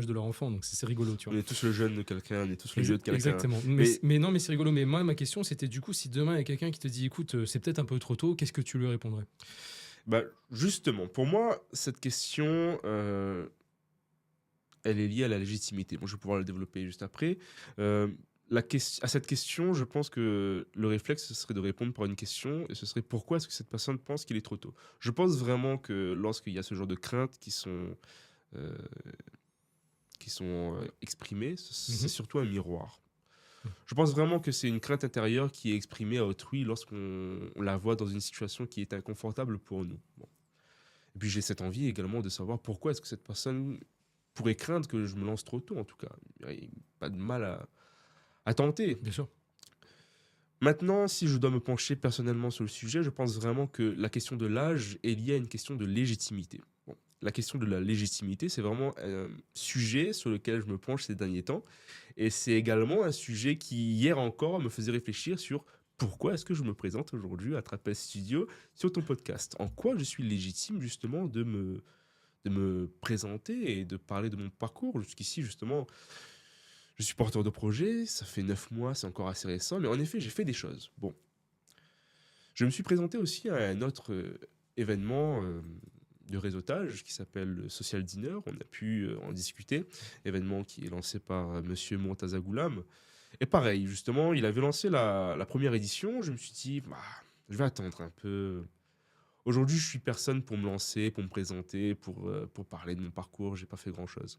de leur enfant, donc c'est rigolo, tu On vois. est tous le jeune de quelqu'un, on est tous le vieux de quelqu'un. Exactement. Mais Mais non, mais c'est rigolo. Mais moi, ma question, c'était du coup, si demain il y a quelqu'un qui te dit, écoute, c'est peut-être un peu trop tôt, qu'est-ce que tu lui répondrais? bah, justement, pour moi, cette question, elle est liée à la légitimité. Bon, je vais pouvoir le développer juste après. Euh, à cette question, je pense que le réflexe, ce serait de répondre par une question, et ce serait pourquoi est-ce que cette personne pense qu'il est trop tôt. Je pense vraiment que lorsqu'il y a ce genre de craintes euh, qui sont exprimées, c'est Mhm. surtout un miroir. Je pense vraiment que c'est une crainte intérieure qui est exprimée à autrui lorsqu'on la voit dans une situation qui est inconfortable pour nous. Bon. Et puis j'ai cette envie également de savoir pourquoi est-ce que cette personne pourrait craindre que je me lance trop tôt, en tout cas. Il n'y a pas de mal à tenter. Bien sûr. Maintenant, si je dois me pencher personnellement sur le sujet, je pense vraiment que la question de l'âge est liée à une question de légitimité. Bon, la question de la légitimité, c'est vraiment un sujet sur lequel je me penche ces derniers temps. Et c'est également un sujet qui, hier encore, me faisait réfléchir sur pourquoi est-ce que je me présente aujourd'hui à Trapez Studio sur ton podcast. En quoi je suis légitime, justement, de me présenter et de parler de mon parcours. Jusqu'ici, justement, je suis porteur de projet, ça fait 9 mois, c'est encore assez récent, mais en effet, j'ai fait des choses. Bon, je me suis présenté aussi à un autre événement de réseautage qui s'appelle le Social Dinner. On a pu en discuter, événement qui est lancé par Monsieur Montaza Goulam. Et pareil, justement, il avait lancé la première édition. Je me suis dit, bah, je vais attendre un peu. Aujourd'hui, je suis personne pour me lancer, pour me présenter, pour parler de mon parcours. J'ai pas fait grand-chose.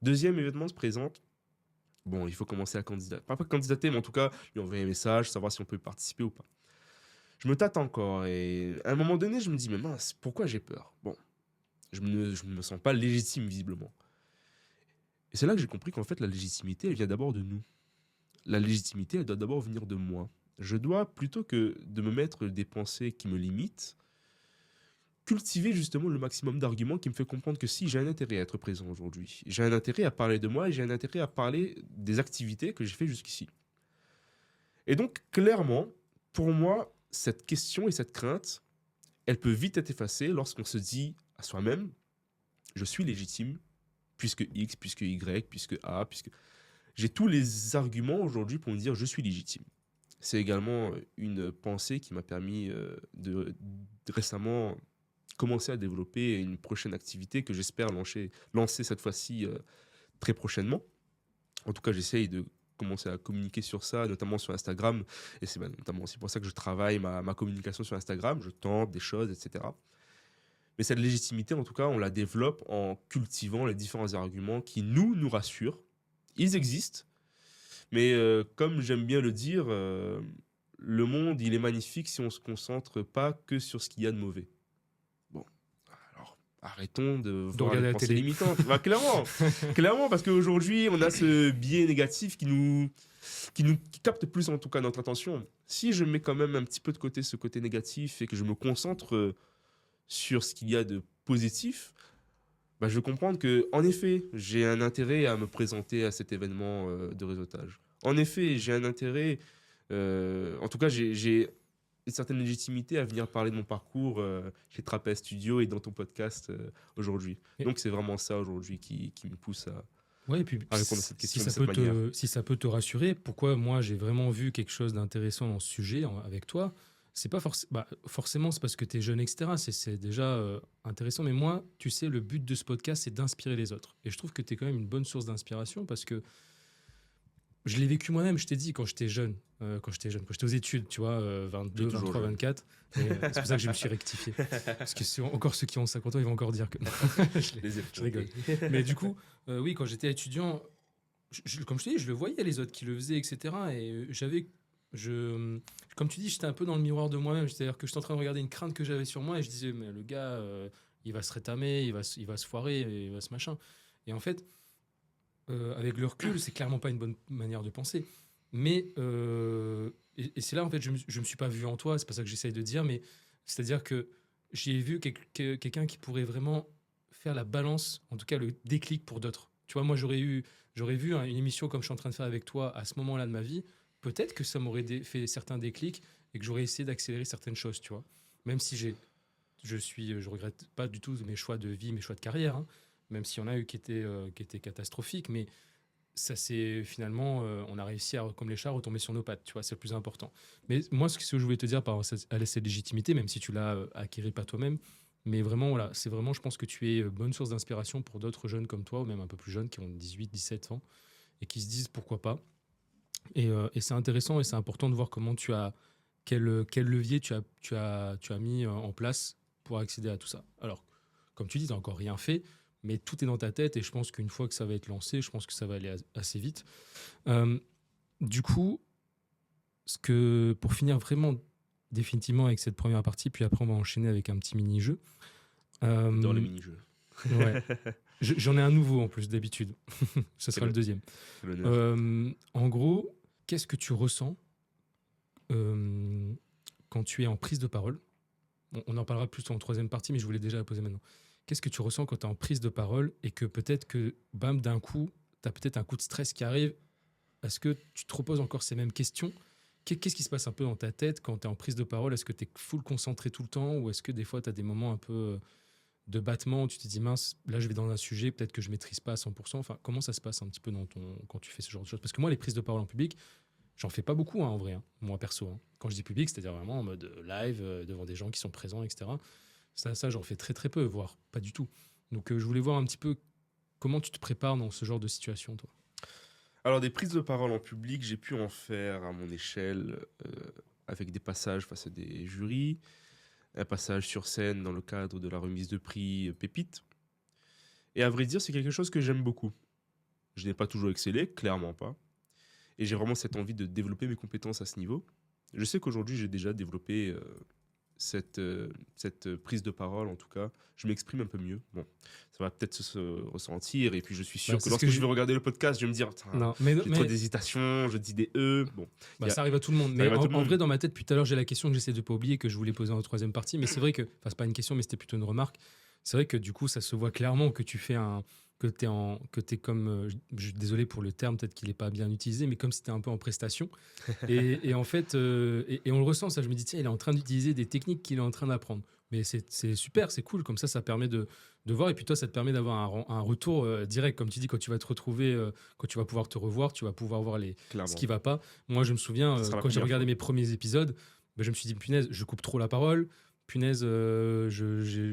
Deuxième événement se présente. Bon, il faut commencer à candidater. Pas candidater, mais en tout cas, lui envoyer un message, savoir si on peut y participer ou pas. Je me tâte encore et à un moment donné, je me dis, mais mince, pourquoi j'ai peur? Bon, je ne me sens pas légitime, visiblement. Et c'est là que j'ai compris qu'en fait, la légitimité, elle vient d'abord de nous. La légitimité, elle doit d'abord venir de moi. Je dois, plutôt que de me mettre des pensées qui me limitent, cultiver justement le maximum d'arguments qui me fait comprendre que si j'ai un intérêt à être présent aujourd'hui, j'ai un intérêt à parler de moi et j'ai un intérêt à parler des activités que j'ai fait jusqu'ici. Et donc, clairement, pour moi, cette question et cette crainte, elle peut vite être effacée lorsqu'on se dit à soi-même, je suis légitime, puisque X, puisque Y, puisque A, puisque... J'ai tous les arguments aujourd'hui pour me dire je suis légitime. C'est également une pensée qui m'a permis de récemment commencer à développer une prochaine activité que j'espère lancer cette fois-ci très prochainement. En tout cas, j'essaye de commencer à communiquer sur ça, notamment sur Instagram. Et c'est notamment aussi pour ça que je travaille ma communication sur Instagram. Je tente des choses, etc. Mais cette légitimité, en tout cas, on la développe en cultivant les différents arguments qui nous rassurent. Ils existent, mais comme j'aime bien le dire, le monde, il est magnifique si on ne se concentre pas que sur ce qu'il y a de mauvais. arrêtons de voir regarder les la pensées télé. limitantes. Bah, clairement, parce qu'aujourd'hui, on a ce biais négatif qui capte plus en tout cas notre attention. Si je mets quand même un petit peu de côté ce côté négatif et que je me concentre sur ce qu'il y a de positif, bah, je vais comprendre que, en effet, j'ai un intérêt à me présenter à cet événement de réseautage. En effet, j'ai un intérêt, en tout cas, j'ai une certaine légitimité à venir parler de mon parcours chez Trapèze Studio et dans ton podcast aujourd'hui. Et- Donc, c'est vraiment ça aujourd'hui qui me pousse Ouais, et puis à répondre à cette si question de ça cette peut manière. si ça peut te rassurer, pourquoi moi j'ai vraiment vu quelque chose d'intéressant dans ce sujet avec toi, c'est pas forcément c'est parce que tu es jeune, etc. C'est déjà intéressant, mais moi, tu sais, le but de ce podcast, c'est d'inspirer les autres. Et je trouve que tu es quand même une bonne source d'inspiration parce que je l'ai vécu moi-même, je t'ai dit, quand j'étais jeune, quand j'étais aux études, tu vois, 22, toujours 23, jeune. 24. Et, c'est pour ça que je me suis rectifié. Parce que encore ceux qui ont 50 ans, ils vont encore dire que... Je rigole. Mais du coup, oui, quand j'étais étudiant, comme je te dis, je le voyais, les autres qui le faisaient, etc. Et comme tu dis, j'étais un peu dans le miroir de moi-même. C'est-à-dire que j'étais en train de regarder une crainte que j'avais sur moi et je disais, mais le gars, il va se rétamer, il va se foirer, il va se machin. Et en fait, avec le recul, c'est clairement pas une bonne manière de penser. Mais, et c'est là, en fait, je me suis pas vu en toi, c'est pas ça que j'essaye de dire, mais c'est-à-dire que j'ai vu quelqu'un qui pourrait vraiment faire la balance, en tout cas le déclic pour d'autres. Tu vois, moi, j'aurais vu une émission comme je suis en train de faire avec toi à ce moment-là de ma vie, peut-être que ça m'aurait fait certains déclics et que j'aurais essayé d'accélérer certaines choses, tu vois. Même si je regrette pas du tout mes choix de vie, mes choix de carrière, hein, même s'il y en a eu qui étaient catastrophiques, mais ça c'est finalement, on a réussi à, comme les chats, retomber sur nos pattes, tu vois, c'est le plus important. Mais moi, ce que je voulais te dire par rapport à cette légitimité, même si tu l'as acquérie pas toi-même, mais vraiment, voilà, c'est vraiment, je pense que tu es bonne source d'inspiration pour d'autres jeunes comme toi, ou même un peu plus jeunes, qui ont 18, 17 ans, et qui se disent pourquoi pas. Et c'est intéressant et c'est important de voir comment quel levier tu as mis en place pour accéder à tout ça. Alors, comme tu dis, tu n'as encore rien fait, mais tout est dans ta tête et je pense qu'une fois que ça va être lancé, je pense que ça va aller assez vite. Euh, du coup, pour finir vraiment définitivement avec cette première partie, puis après on va enchaîner avec un petit mini-jeu. Dans les Euh, mini-jeux. ouais. J'en ai un nouveau en plus d'habitude. Ce sera le deuxième. C'est l'honneur. En gros, qu'est-ce que tu ressens quand tu es en prise de parole? On en parlera plus en troisième partie, mais je voulais déjà la poser maintenant. Qu'est-ce que tu ressens quand tu es en prise de parole et que peut-être que, bam, d'un coup, tu as peut-être un coup de stress qui arrive? Est-ce que tu te reposes encore ces mêmes questions? Qu'est-ce qui se passe un peu dans ta tête quand tu es en prise de parole? Est-ce que tu es full concentré tout le temps ou est-ce que des fois tu as des moments un peu de battement où tu te dis mince, là je vais dans un sujet, peut-être que je maîtrise pas à 100%. Enfin, comment ça se passe un petit peu quand tu fais ce genre de choses? Parce que moi, les prises de parole en public, j'en fais pas beaucoup, hein, en vrai, hein, moi perso, hein. Quand je dis public, c'est-à-dire vraiment en mode live, devant des gens qui sont présents, etc. Ça j'en fais très très peu, voire pas du tout. Donc je voulais voir un petit peu comment tu te prépares dans ce genre de situation, toi. Alors, des prises de parole en public, j'ai pu en faire à mon échelle avec des passages face à des jurys, un passage sur scène dans le cadre de la remise de prix Pépite. Et à vrai dire, c'est quelque chose que j'aime beaucoup. Je n'ai pas toujours excellé, clairement pas. Et j'ai vraiment cette envie de développer mes compétences à ce niveau. Je sais qu'aujourd'hui, j'ai déjà développé cette prise de parole, en tout cas. Je m'exprime un peu mieux. Bon, ça va peut-être se ressentir. Et puis, je suis sûr Bah, que c'est ce lorsque que je vais regarder le podcast, je vais me dire, Tain, Non, mais, j'ai trop d'hésitation, je dis des E. Bon, bah, y a- ça arrive à tout le monde. ça Mais arrive à tout le en monde. vrai, dans ma tête, depuis tout à l'heure, j'ai la question que j'essaie de pas oublier, que je voulais poser en troisième partie. Mais c'est vrai que, enfin, c'est pas une question, mais c'était plutôt une remarque. C'est vrai que du coup, ça se voit clairement que tu fais que t'es comme, désolé pour le terme, peut-être qu'il est pas bien utilisé, mais comme si t'es un peu en prestation. Et en fait, et on le ressent, ça. Je me dis, tiens, il est en train d'utiliser des techniques qu'il est en train d'apprendre. Mais c'est super, c'est cool. Comme ça permet de voir. Et puis toi, ça te permet d'avoir un retour direct. Comme tu dis, quand tu vas te retrouver, quand tu vas pouvoir te revoir, tu vas pouvoir voir ce Clairement. qui va pas. Moi, je me souviens, Ce sera la quand j'ai première regardé fois. mes premiers épisodes, je me suis dit, punaise, je coupe trop la parole. Punaise,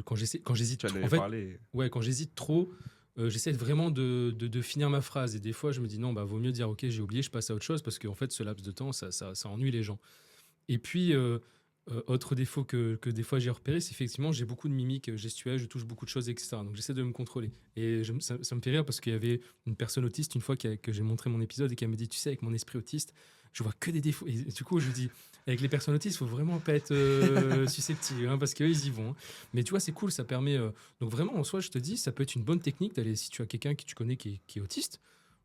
quand j'hésite Tu en trop. avais En fait, parlé. ouais, quand j'hésite trop, j'essaie vraiment de finir ma phrase. Et des fois, je me dis, non, bah, vaut mieux dire, ok, j'ai oublié, je passe à autre chose, parce qu'en fait, ce laps de temps, ça ennuie les gens. Et puis, autre défaut que des fois j'ai repéré, c'est effectivement, j'ai beaucoup de mimiques gestuelles, je touche beaucoup de choses, etc. Donc j'essaie de me contrôler. Et ça me fait rire parce qu'il y avait une personne autiste une fois que j'ai montré mon épisode et qui m'a dit, tu sais, avec mon esprit autiste, je vois que des défauts. Et du coup, je lui dis, Avec les personnes autistes, il faut vraiment pas être susceptible, hein, parce qu'eux, ils y vont. Hein. Mais tu vois, c'est cool, ça permet. Donc vraiment, en soi, je te dis, ça peut être une bonne technique d'aller, si tu as quelqu'un que tu connais qui est autiste,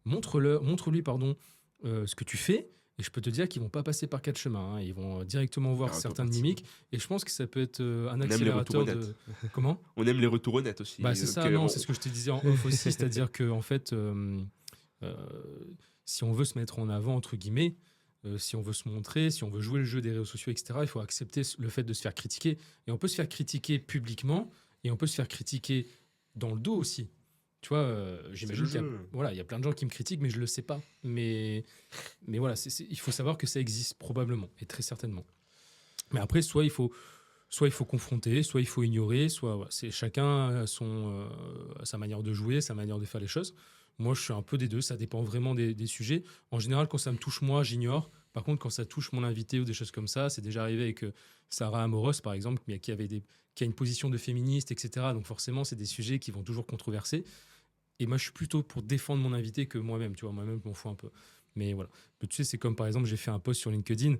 montre-lui, pardon, ce que tu fais. Et je peux te dire qu'ils vont pas passer par quatre chemins. Hein. Ils vont directement voir Ah, certaines automatique. mimiques. Et je pense que ça peut être un On aime les retours accélérateur honnêtes. de. Comment? On aime les retours honnêtes aussi. Bah, c'est Donc, ça, non, on- c'est ce que je te disais en off aussi, c'est-à-dire que en fait, euh, si on veut se mettre en avant, entre guillemets, si on veut se montrer, si on veut jouer le jeu des réseaux sociaux, etc., il faut accepter le fait de se faire critiquer. Et on peut se faire critiquer publiquement, et on peut se faire critiquer dans le dos aussi. Tu vois, c'est j'imagine le qu'il y a, jeu. voilà, il y a plein de gens qui me critiquent, mais je ne le sais pas. Mais voilà, il faut savoir que ça existe probablement, et très certainement. Mais après, soit il faut confronter, soit il faut ignorer, soit voilà, c'est chacun a sa manière de jouer, sa manière de faire les choses. Moi, je suis un peu des deux, ça dépend vraiment des sujets. En général, quand ça me touche moi, j'ignore. Par contre, quand ça touche mon invité ou des choses comme ça, c'est déjà arrivé avec Sarah Amoros, par exemple, mais qui a une position de féministe, etc. Donc forcément, c'est des sujets qui vont toujours controverser. Et moi, je suis plutôt pour défendre mon invité que moi-même. Tu vois, moi-même, je m'en fous un peu. Mais voilà. Mais tu sais, c'est comme par exemple, j'ai fait un post sur LinkedIn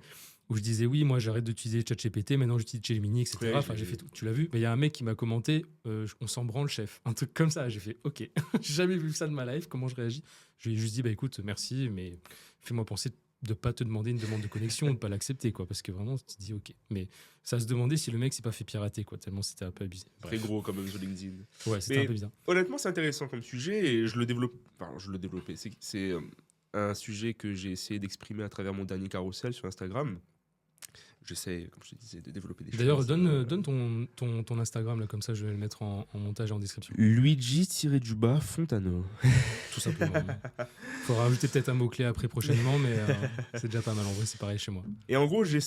où je disais oui, moi j'arrête d'utiliser ChatGPT, maintenant j'utilise Gemini, etc. Ouais, Enfin, j'ai fait tout. Tu l'as vu? Mais il y a un mec qui m'a commenté on s'en branle, chef. Un truc comme ça. J'ai fait ok. J'ai jamais vu ça de ma life. Comment je réagis? Je lui ai juste dit bah écoute, merci, mais fais-moi penser de pas te demander une demande de connexion, de pas l'accepter, quoi. Parce que vraiment, tu te dis ok. Mais ça se demandait si le mec s'est pas fait pirater, quoi. Tellement c'était un peu abusé. très Bref. gros quand même sur LinkedIn. Ouais, c'était un Mais peu bizarre. honnêtement, c'est intéressant comme sujet et je le développe. Enfin, je le développais. C'est un sujet que j'ai essayé d'exprimer à travers mon dernier carrousel sur Instagram. J'essaie, comme je te disais, de développer des D'ailleurs, choses. donne ton Instagram, là, comme ça je vais le mettre en montage et en description. Luigi-du-bas Fontano. Tout simplement. Faut rajouter peut-être un mot-clé après prochainement, mais c'est déjà pas mal. En vrai, c'est pareil chez moi. Et en gros, j'ai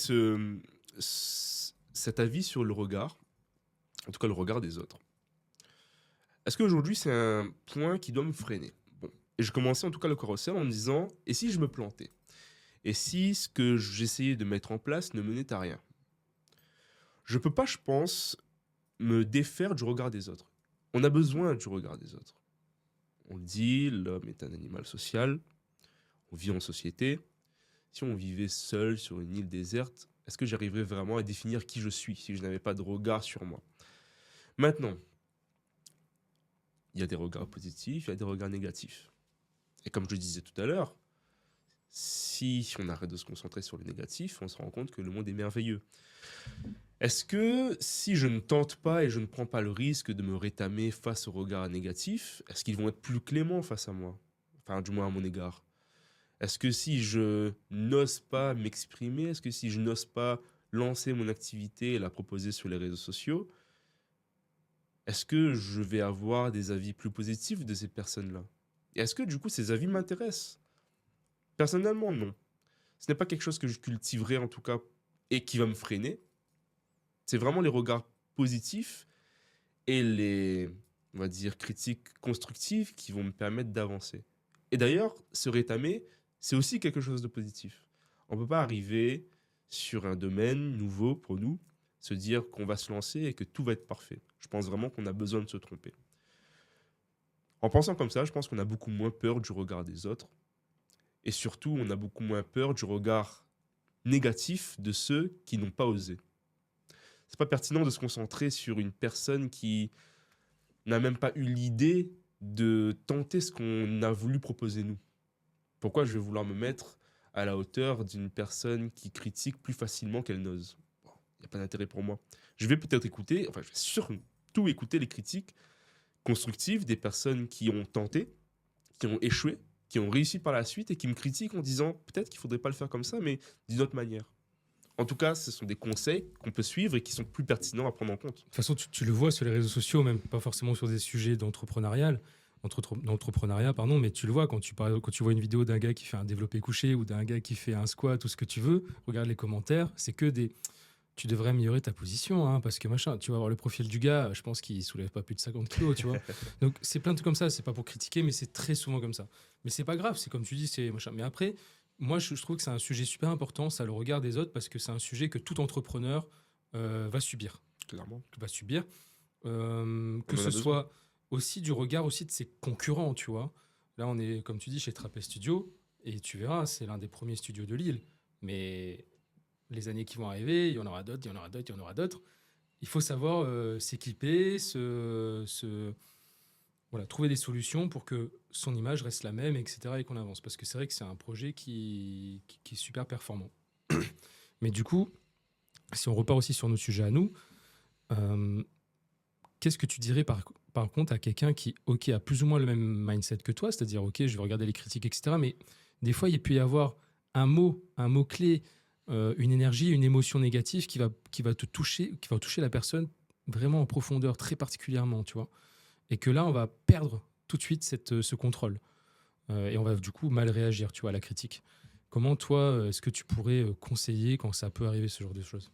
cet avis sur le regard, en tout cas le regard des autres. Est-ce qu'aujourd'hui, c'est un point qui doit me freiner? Bon. Et je commençais en tout cas le carrousel en me disant, et si je me plantais? Et si ce que j'essayais de mettre en place ne menait à rien? Je peux pas, je pense, me défaire du regard des autres. On a besoin du regard des autres. On le dit, l'homme est un animal social, on vit en société. Si on vivait seul sur une île déserte, est-ce que j'arriverais vraiment à définir qui je suis si je n'avais pas de regard sur moi? Maintenant, il y a des regards positifs, il y a des regards négatifs. Et comme je le disais tout à l'heure, si on arrête de se concentrer sur le négatif, on se rend compte que le monde est merveilleux. Est-ce que si je ne tente pas et je ne prends pas le risque de me rétamer face aux regards négatifs, est-ce qu'ils vont être plus cléments face à moi? Enfin, du moins à mon égard. Est-ce que si je n'ose pas m'exprimer, est-ce que si je n'ose pas lancer mon activité et la proposer sur les réseaux sociaux, est-ce que je vais avoir des avis plus positifs de ces personnes-là? Et est-ce que du coup ces avis m'intéressent? Personnellement, non. Ce n'est pas quelque chose que je cultiverai en tout cas et qui va me freiner. C'est vraiment les regards positifs et les, on va dire, critiques constructives qui vont me permettre d'avancer. Et d'ailleurs, se rétamer, c'est aussi quelque chose de positif. On ne peut pas arriver sur un domaine nouveau pour nous, se dire qu'on va se lancer et que tout va être parfait. Je pense vraiment qu'on a besoin de se tromper. En pensant comme ça, je pense qu'on a beaucoup moins peur du regard des autres. Et surtout, on a beaucoup moins peur du regard négatif de ceux qui n'ont pas osé. C'est pas pertinent de se concentrer sur une personne qui n'a même pas eu l'idée de tenter ce qu'on a voulu proposer nous. Pourquoi je vais vouloir me mettre à la hauteur d'une personne qui critique plus facilement qu'elle n'ose? Bon, il n'y a pas d'intérêt pour moi. Je vais peut-être écouter, enfin je vais surtout écouter les critiques constructives des personnes qui ont tenté, qui ont échoué, qui ont réussi par la suite et qui me critiquent en disant peut-être qu'il ne faudrait pas le faire comme ça, mais d'une autre manière. En tout cas, ce sont des conseils qu'on peut suivre et qui sont plus pertinents à prendre en compte. De toute façon, tu le vois sur les réseaux sociaux, même pas forcément sur des sujets d'entrepreneuriat, pardon, mais tu le vois quand quand tu vois une vidéo d'un gars qui fait un développé couché ou d'un gars qui fait un squat, tout ce que tu veux, regarde les commentaires, c'est que des. Tu devrais améliorer ta position, hein, parce que machin, tu vas voir le profil du gars, je pense qu'il soulève pas plus de 50 kilos, tu vois. Donc c'est plein de trucs comme ça, c'est pas pour critiquer, mais c'est très souvent comme ça. Mais c'est pas grave, c'est comme tu dis, c'est machin. Mais après, moi je trouve que c'est un sujet super important, ça le regard des autres, parce que c'est un sujet que tout entrepreneur va subir. Clairement. Va subir. Que On en a ce besoin. soit aussi du regard aussi de ses concurrents, tu vois. Là, on est, comme tu dis, chez Trapez Studio, et tu verras, c'est l'un des premiers studios de Lille. Mais les années qui vont arriver, il y en aura d'autres, il y en aura d'autres, il y en aura d'autres. Il faut savoir s'équiper, voilà, trouver des solutions pour que son image reste la même, etc. et qu'on avance. Parce que c'est vrai que c'est un projet qui est super performant. Mais du coup, si on repart aussi sur nos sujets à nous, euh, qu'est-ce que tu dirais par contre à quelqu'un qui, ok, a plus ou moins le même mindset que toi, c'est-à-dire, ok, je vais regarder les critiques, etc. Mais des fois, il peut y avoir un mot-clé, une énergie, une émotion négative qui va te toucher, qui va toucher la personne vraiment en profondeur, très particulièrement, tu vois. Et que là, on va perdre tout de suite ce contrôle. Et on va du coup mal réagir, tu vois, à la critique. Comment toi, est-ce que tu pourrais conseiller quand ça peut arriver, ce genre de choses?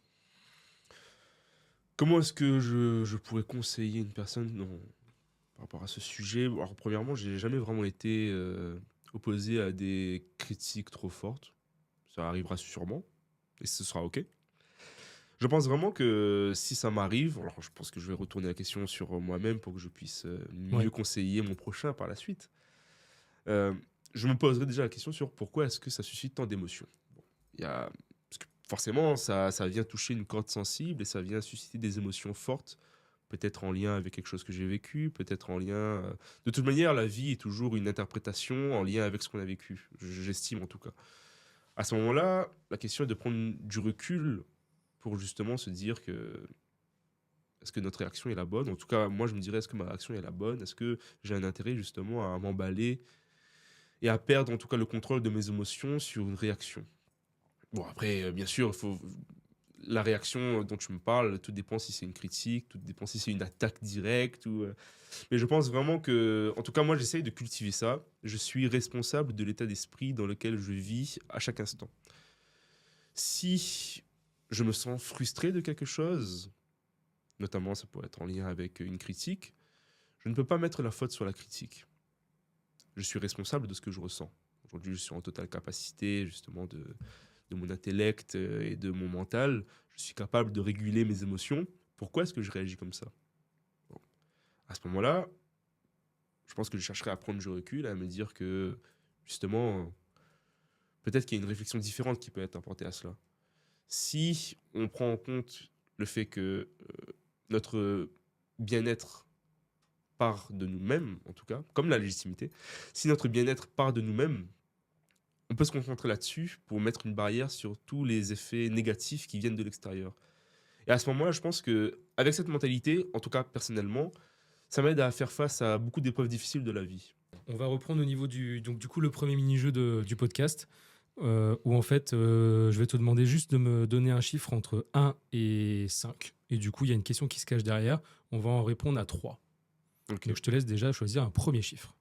Comment est-ce que je pourrais conseiller une personne par rapport à ce sujet? Alors, premièrement, j'ai jamais vraiment été opposé à des critiques trop fortes. Ça arrivera sûrement, et ce sera OK. Je pense vraiment que si ça m'arrive, alors je pense que je vais retourner la question sur moi-même pour que je puisse Ouais. mieux conseiller mon prochain par la suite. Euh, je me poserai déjà la question sur pourquoi est-ce que ça suscite tant d'émotions. Bon, parce que forcément, ça vient toucher une corde sensible et ça vient susciter des émotions fortes, peut-être en lien avec quelque chose que j'ai vécu, peut-être en lien... De toute manière, la vie est toujours une interprétation en lien avec ce qu'on a vécu, j'estime en tout cas. À ce moment-là, la question est de prendre du recul pour justement se dire que est-ce que notre réaction est la bonne? En tout cas, moi, je me dirais, est-ce que ma réaction est la bonne? Est-ce que j'ai un intérêt justement à m'emballer et à perdre en tout cas le contrôle de mes émotions sur une réaction? Bon, après, bien sûr, la réaction dont tu me parles, tout dépend si c'est une critique, tout dépend si c'est une attaque directe. Mais je pense vraiment que, en tout cas, moi, j'essaye de cultiver ça. Je suis responsable de l'état d'esprit dans lequel je vis à chaque instant. Si je me sens frustré de quelque chose, notamment ça pourrait être en lien avec une critique, je ne peux pas mettre la faute sur la critique. Je suis responsable de ce que je ressens. Aujourd'hui, je suis en totale capacité justement de mon intellect et de mon mental. Je suis capable de réguler mes émotions. Pourquoi est-ce que je réagis comme ça? Bon. À ce moment-là, je pense que je chercherai à prendre du recul, à me dire que justement, peut-être qu'il y a une réflexion différente qui peut être apportée à cela. Si on prend en compte le fait que notre bien-être part de nous-mêmes, en tout cas, comme la légitimité, si notre bien-être part de nous-mêmes, on peut se concentrer là-dessus pour mettre une barrière sur tous les effets négatifs qui viennent de l'extérieur. Et à ce moment-là, je pense que avec cette mentalité, en tout cas personnellement, ça m'aide à faire face à beaucoup d'épreuves difficiles de la vie. On va reprendre au niveau donc du coup, le premier mini-jeu du podcast, où en fait, je vais te demander juste de me donner un chiffre entre 1 et 5. Et du coup, il y a une question qui se cache derrière. On va en répondre à 3. Ok. Donc, je te laisse déjà choisir un premier chiffre.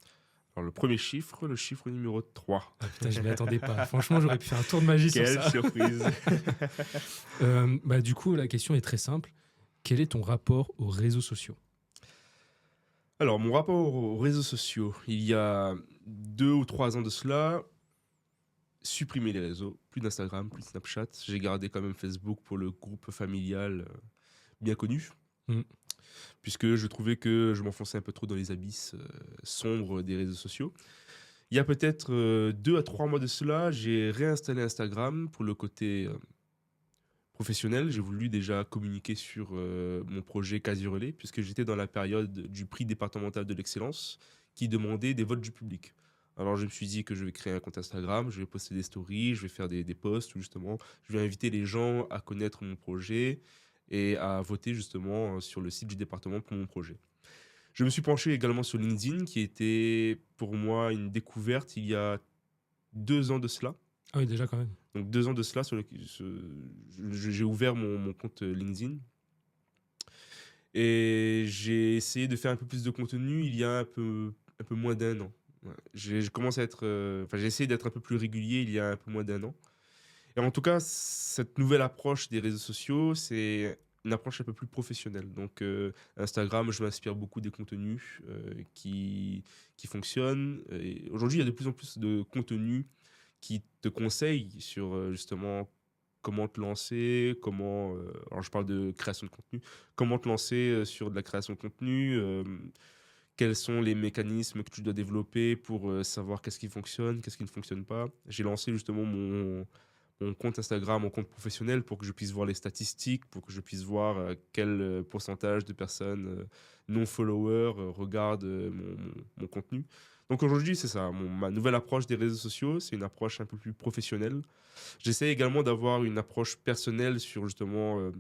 Alors le premier chiffre, le chiffre numéro 3. Ah putain, je m'y attendais pas. Franchement, j'aurais pu faire un tour de magie sur Quelle ça. surprise. Bah, du coup, la question est très simple. Quel est ton rapport aux réseaux sociaux? Alors mon rapport aux réseaux sociaux, il y a 2 ou 3 ans de cela, supprimer les réseaux, plus d'Instagram, plus de Snapchat. J'ai gardé quand même Facebook pour le groupe familial bien connu, Hmm. puisque je trouvais que je m'enfonçais un peu trop dans les abysses sombres des réseaux sociaux. Il y a peut-être 2 à 3 mois de cela, j'ai réinstallé Instagram pour le côté professionnel. J'ai voulu déjà communiquer sur mon projet Quasi Relais, puisque j'étais dans la période du prix départemental de l'excellence qui demandait des votes du public. Alors je me suis dit que je vais créer un compte Instagram, je vais poster des stories, je vais faire des posts où justement je vais inviter les gens à connaître mon projet et à voter justement sur le site du département pour mon projet. Je me suis penché également sur LinkedIn, qui était pour moi une découverte il y a 2 ans de cela. Ah oui, déjà quand même. Donc 2 ans de cela, j'ai ouvert mon compte LinkedIn et j'ai essayé de faire un peu plus de contenu il y a un peu moins d'un an. Ouais. J'ai commencé à être, enfin j'ai essayé d'être un peu plus régulier il y a un peu moins d'un an. Et en tout cas, cette nouvelle approche des réseaux sociaux, c'est une approche un peu plus professionnelle. Donc Instagram, je m'inspire beaucoup des contenus qui fonctionnent. Et aujourd'hui, il y a de plus en plus de contenus qui te conseillent sur justement comment te lancer, alors je parle de création de contenu, comment te lancer sur de la création de contenu, quels sont les mécanismes que tu dois développer pour savoir qu'est-ce qui fonctionne, qu'est-ce qui ne fonctionne pas. J'ai lancé justement mon compte Instagram, mon compte professionnel, pour que je puisse voir les statistiques, pour que je puisse voir quel pourcentage de personnes non-followers regardent mon contenu. Donc aujourd'hui, c'est ça. Ma nouvelle approche des réseaux sociaux, c'est une approche un peu plus professionnelle. J'essaie également d'avoir une approche personnelle sur justement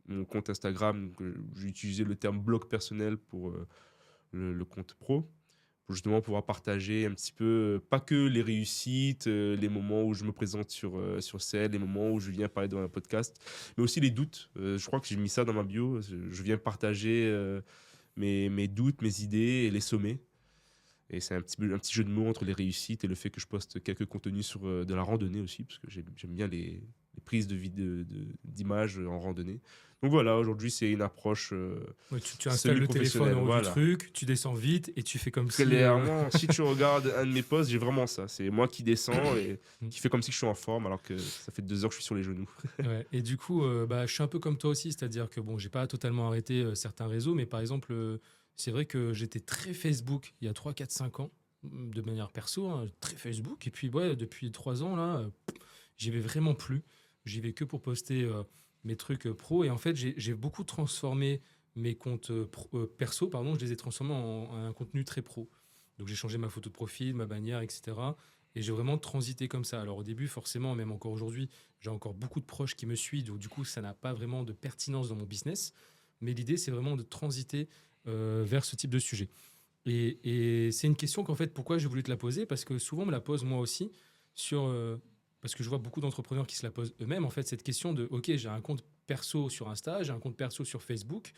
mon compte Instagram. Donc, j'ai utilisé le terme blog personnel pour le compte pro, pour justement pouvoir partager un petit peu, pas que les réussites, les moments où je me présente sur scène, les moments où je viens parler dans un podcast, mais aussi les doutes. Je crois que j'ai mis ça dans ma bio. Je viens partager mes doutes, mes idées et les sommets. Et c'est un petit jeu de mots entre les réussites et le fait que je poste quelques contenus sur de la randonnée aussi, parce que j'aime bien les prises d'images en randonnée. Donc voilà, aujourd'hui, c'est une approche Ouais, tu installes le téléphone en haut du voilà. truc, tu descends vite et tu fais comme si. Clairement, si tu regardes un de mes posts, j'ai vraiment ça. C'est moi qui descends et qui fait comme si je suis en forme, alors que ça fait 2 heures que je suis sur les genoux. Ouais. Et du coup, bah, je suis un peu comme toi aussi, c'est-à-dire que bon, j'ai pas totalement arrêté certains réseaux, mais par exemple, c'est vrai que j'étais très Facebook il y a 3, 4, 5 ans, de manière perso, hein, très Facebook. Et puis, ouais, depuis 3 ans, là, j'y vais vraiment plus. J'y vais que pour poster mes trucs pro. Et en fait, j'ai beaucoup transformé mes comptes perso, pardon, je les ai transformés en un contenu très pro. Donc, j'ai changé ma photo de profil, ma bannière, etc. Et j'ai vraiment transité comme ça. Alors, au début, forcément, même encore aujourd'hui, j'ai encore beaucoup de proches qui me suivent, donc du coup, ça n'a pas vraiment de pertinence dans mon business. Mais l'idée, c'est vraiment de transiter vers ce type de sujet. Et c'est une question qu'en fait, pourquoi j'ai voulu te la poser? Parce que souvent, on me la pose moi aussi, sur, parce que je vois beaucoup d'entrepreneurs qui se la posent eux-mêmes, en fait, cette question de, OK, j'ai un compte perso sur Insta, j'ai un compte perso sur Facebook.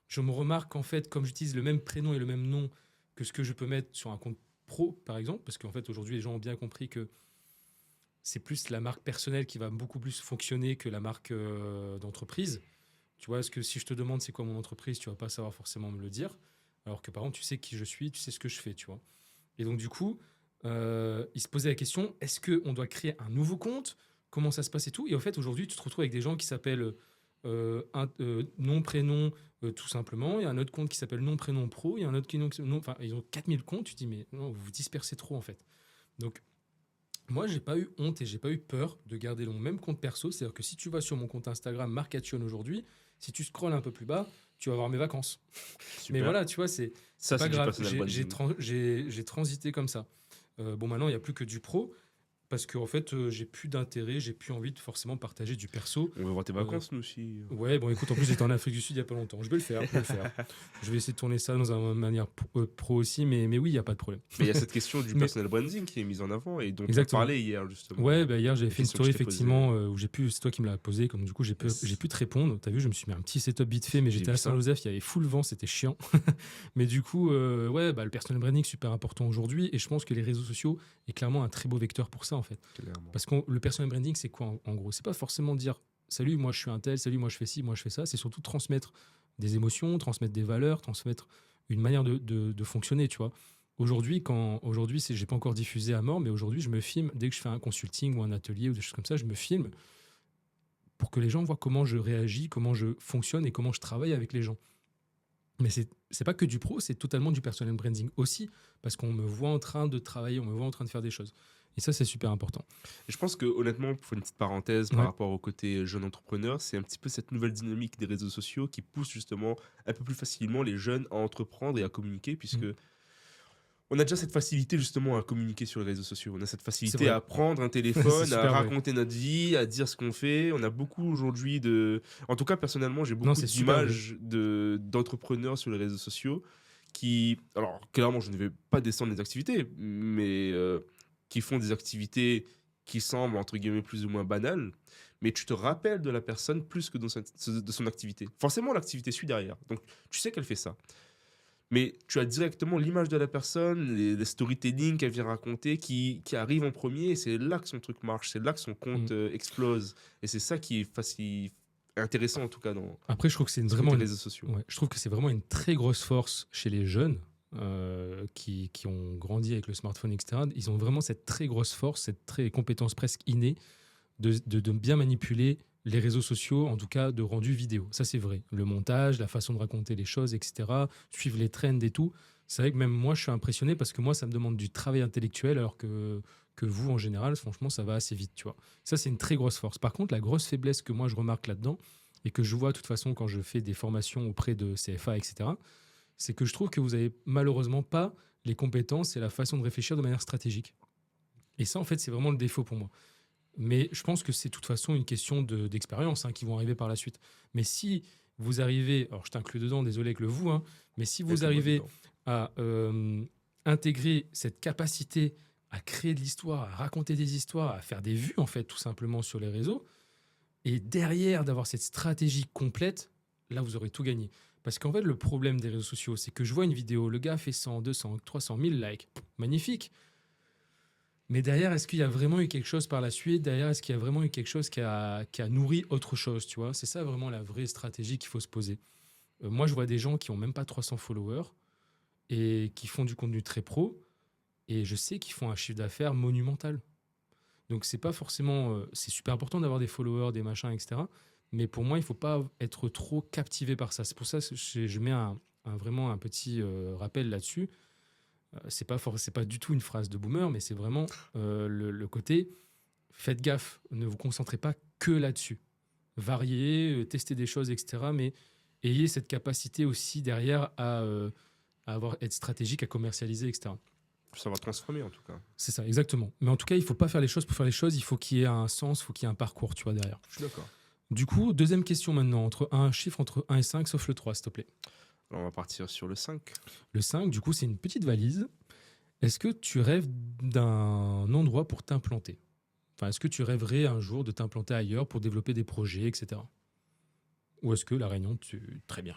Je me remarque en fait, comme j'utilise le même prénom et le même nom que ce que je peux mettre sur un compte pro, par exemple, parce qu'en fait, aujourd'hui, les gens ont bien compris que c'est plus la marque personnelle qui va beaucoup plus fonctionner que la marque d'entreprise. Tu vois, est-ce que si je te demande c'est quoi mon entreprise, tu vas pas savoir forcément me le dire. Alors que par contre, tu sais qui je suis, tu sais ce que je fais, tu vois. Et donc, du coup, il se posait la question, est-ce qu'on doit créer un nouveau compte? Comment ça se passe et tout? Et en fait, aujourd'hui, tu te retrouves avec des gens qui s'appellent nom, prénom, tout simplement. Il y a un autre compte qui s'appelle nom, prénom, pro. Il y a un autre qui enfin, ils ont 4000 comptes. Tu te dis, mais non, vous vous dispersez trop, en fait. Donc, moi, j'ai pas eu honte et j'ai pas eu peur de garder mon même compte perso. C'est-à-dire que si tu vas sur mon compte Instagram Marcation aujourd'hui, si tu scrolles un peu plus bas, tu vas voir mes vacances. Mais Super. voilà, tu vois, c'est Ça, pas c'est du grave. personal branding. J'ai transité comme ça. Bon, maintenant, il n'y a plus que du pro parce que en fait, j'ai plus d'intérêt, j'ai plus envie de forcément partager du perso. On veut voir tes vacances, nous aussi. Ouais, bon, écoute, en plus, j'étais en Afrique du Sud il y a pas longtemps. Je vais le faire, je vais le faire. Je vais essayer de tourner ça dans une manière pro aussi, mais oui, il n'y a pas de problème. Mais il y a cette question du Mais- personal branding qui est mise en avant et dont on Exactement. parlait hier, justement. Ouais, bah hier j'avais Une fait une question que story je t'ai posée. effectivement où j'ai pu, c'est toi qui me l'as posé, comme du coup j'ai pu te répondre. T'as vu, je me suis mis un petit setup vite fait, mais J'ai j'étais à vu ça. Saint-Joseph, il y avait full vent, c'était chiant. Mais du coup, ouais, bah, le personal branding super important aujourd'hui, et je pense que les réseaux sociaux est clairement un très beau vecteur pour ça en fait. Clairement. Parce que le personal branding, c'est quoi en gros? C'est pas forcément dire salut, moi je suis un tel, salut, moi je fais ci, moi je fais ça. C'est surtout transmettre des émotions, transmettre des valeurs, transmettre une manière de fonctionner, tu vois. Aujourd'hui, j'ai pas encore diffusé à mort, mais aujourd'hui, je me filme dès que je fais un consulting ou un atelier ou des choses comme ça, je me filme pour que les gens voient comment je réagis, comment je fonctionne et comment je travaille avec les gens. Mais c'est pas que du pro, c'est totalement du personal branding aussi, parce qu'on me voit en train de travailler, on me voit en train de faire des choses. Et ça, c'est super important. Et je pense que honnêtement, pour une petite parenthèse par Ouais. rapport au côté jeune entrepreneur, c'est un petit peu cette nouvelle dynamique des réseaux sociaux qui pousse justement un peu plus facilement les jeunes à entreprendre et à communiquer, puisque on a déjà cette facilité justement à communiquer sur les réseaux sociaux. On a cette facilité vrai. à prendre un C'est téléphone, super à vrai. raconter notre vie, à dire ce qu'on fait. On a beaucoup aujourd'hui de... En tout cas, personnellement, j'ai Non, beaucoup c'est super d'images d'entrepreneurs sur les réseaux sociaux qui... Alors, clairement, je ne vais pas descendre les activités, mais qui font des activités qui semblent, entre guillemets, plus ou moins banales. Mais tu te rappelles de la personne plus que de son activité. Forcément, l'activité suit derrière. Donc, tu sais qu'elle fait ça. Mais tu as directement l'image de la personne, les storytelling qu'elle vient raconter qui arrivent en premier, et c'est là que son truc marche, c'est là que son compte explose. Et c'est ça qui est intéressant, en tout cas, dans Après, je trouve que c'est ce vraiment côté une, réseaux sociaux. ouais, je trouve que c'est vraiment une très grosse force chez les jeunes qui ont grandi avec le smartphone, etc. Ils ont vraiment cette très grosse force, cette très compétence presque innée de bien manipuler les réseaux sociaux, en tout cas de rendu vidéo. Ça, c'est vrai. Le montage, la façon de raconter les choses, etc., suivre les trends et tout. C'est vrai que même moi, je suis impressionné parce que moi, ça me demande du travail intellectuel alors que que vous, en général, franchement, ça va assez vite, tu vois. Ça, c'est une très grosse force. Par contre, la grosse faiblesse que moi, je remarque là-dedans, et que je vois de toute façon quand je fais des formations auprès de CFA, etc., c'est que je trouve que vous avez malheureusement pas les compétences et la façon de réfléchir de manière stratégique. Et ça, en fait, c'est vraiment le défaut pour moi. Mais je pense que c'est de toute façon une question d'expérience qui vont arriver par la suite. Mais si vous arrivez, alors je t'inclus dedans, désolé avec le vous, mais si vous Inclus-moi arrivez dedans. à intégrer cette capacité à créer de l'histoire, à raconter des histoires, à faire des vues, en fait, tout simplement sur les réseaux, et derrière d'avoir cette stratégie complète, là, vous aurez tout gagné. Parce qu'en fait, le problème des réseaux sociaux, c'est que je vois une vidéo, le gars fait 100, 200, 300 000 likes. Magnifique. Mais derrière, est-ce qu'il y a vraiment eu quelque chose par la suite? Derrière, est-ce qu'il y a vraiment eu quelque chose qui a nourri autre chose, tu vois? C'est ça vraiment la vraie stratégie qu'il faut se poser. Moi, je vois des gens qui ont même pas 300 followers et qui font du contenu très pro, et je sais qu'ils font un chiffre d'affaires monumental. Donc, c'est pas forcément... c'est super important d'avoir des followers, des machins, etc. Mais pour moi, il faut pas être trop captivé par ça. C'est pour ça que je mets vraiment un petit rappel là-dessus. C'est pas du tout une phrase de boomer, mais c'est vraiment le côté faites gaffe, ne vous concentrez pas que là-dessus. Variez, testez des choses, etc. Mais ayez cette capacité aussi derrière être stratégique, à commercialiser, etc. Ça va transformer en tout cas. C'est ça, exactement. Mais en tout cas, il ne faut pas faire les choses pour faire les choses, il faut qu'il y ait un sens, il faut qu'il y ait un parcours, tu vois, derrière. Je suis d'accord. Du coup, deuxième question maintenant, un chiffre entre 1 et 5, sauf le 3, s'il te plaît. Alors on va partir sur le 5. Le 5, du coup, c'est une petite valise. Est-ce que tu rêves d'un endroit pour t'implanter? Enfin, est-ce que tu rêverais un jour de t'implanter ailleurs pour développer des projets, etc. Ou est-ce que La Réunion, très bien.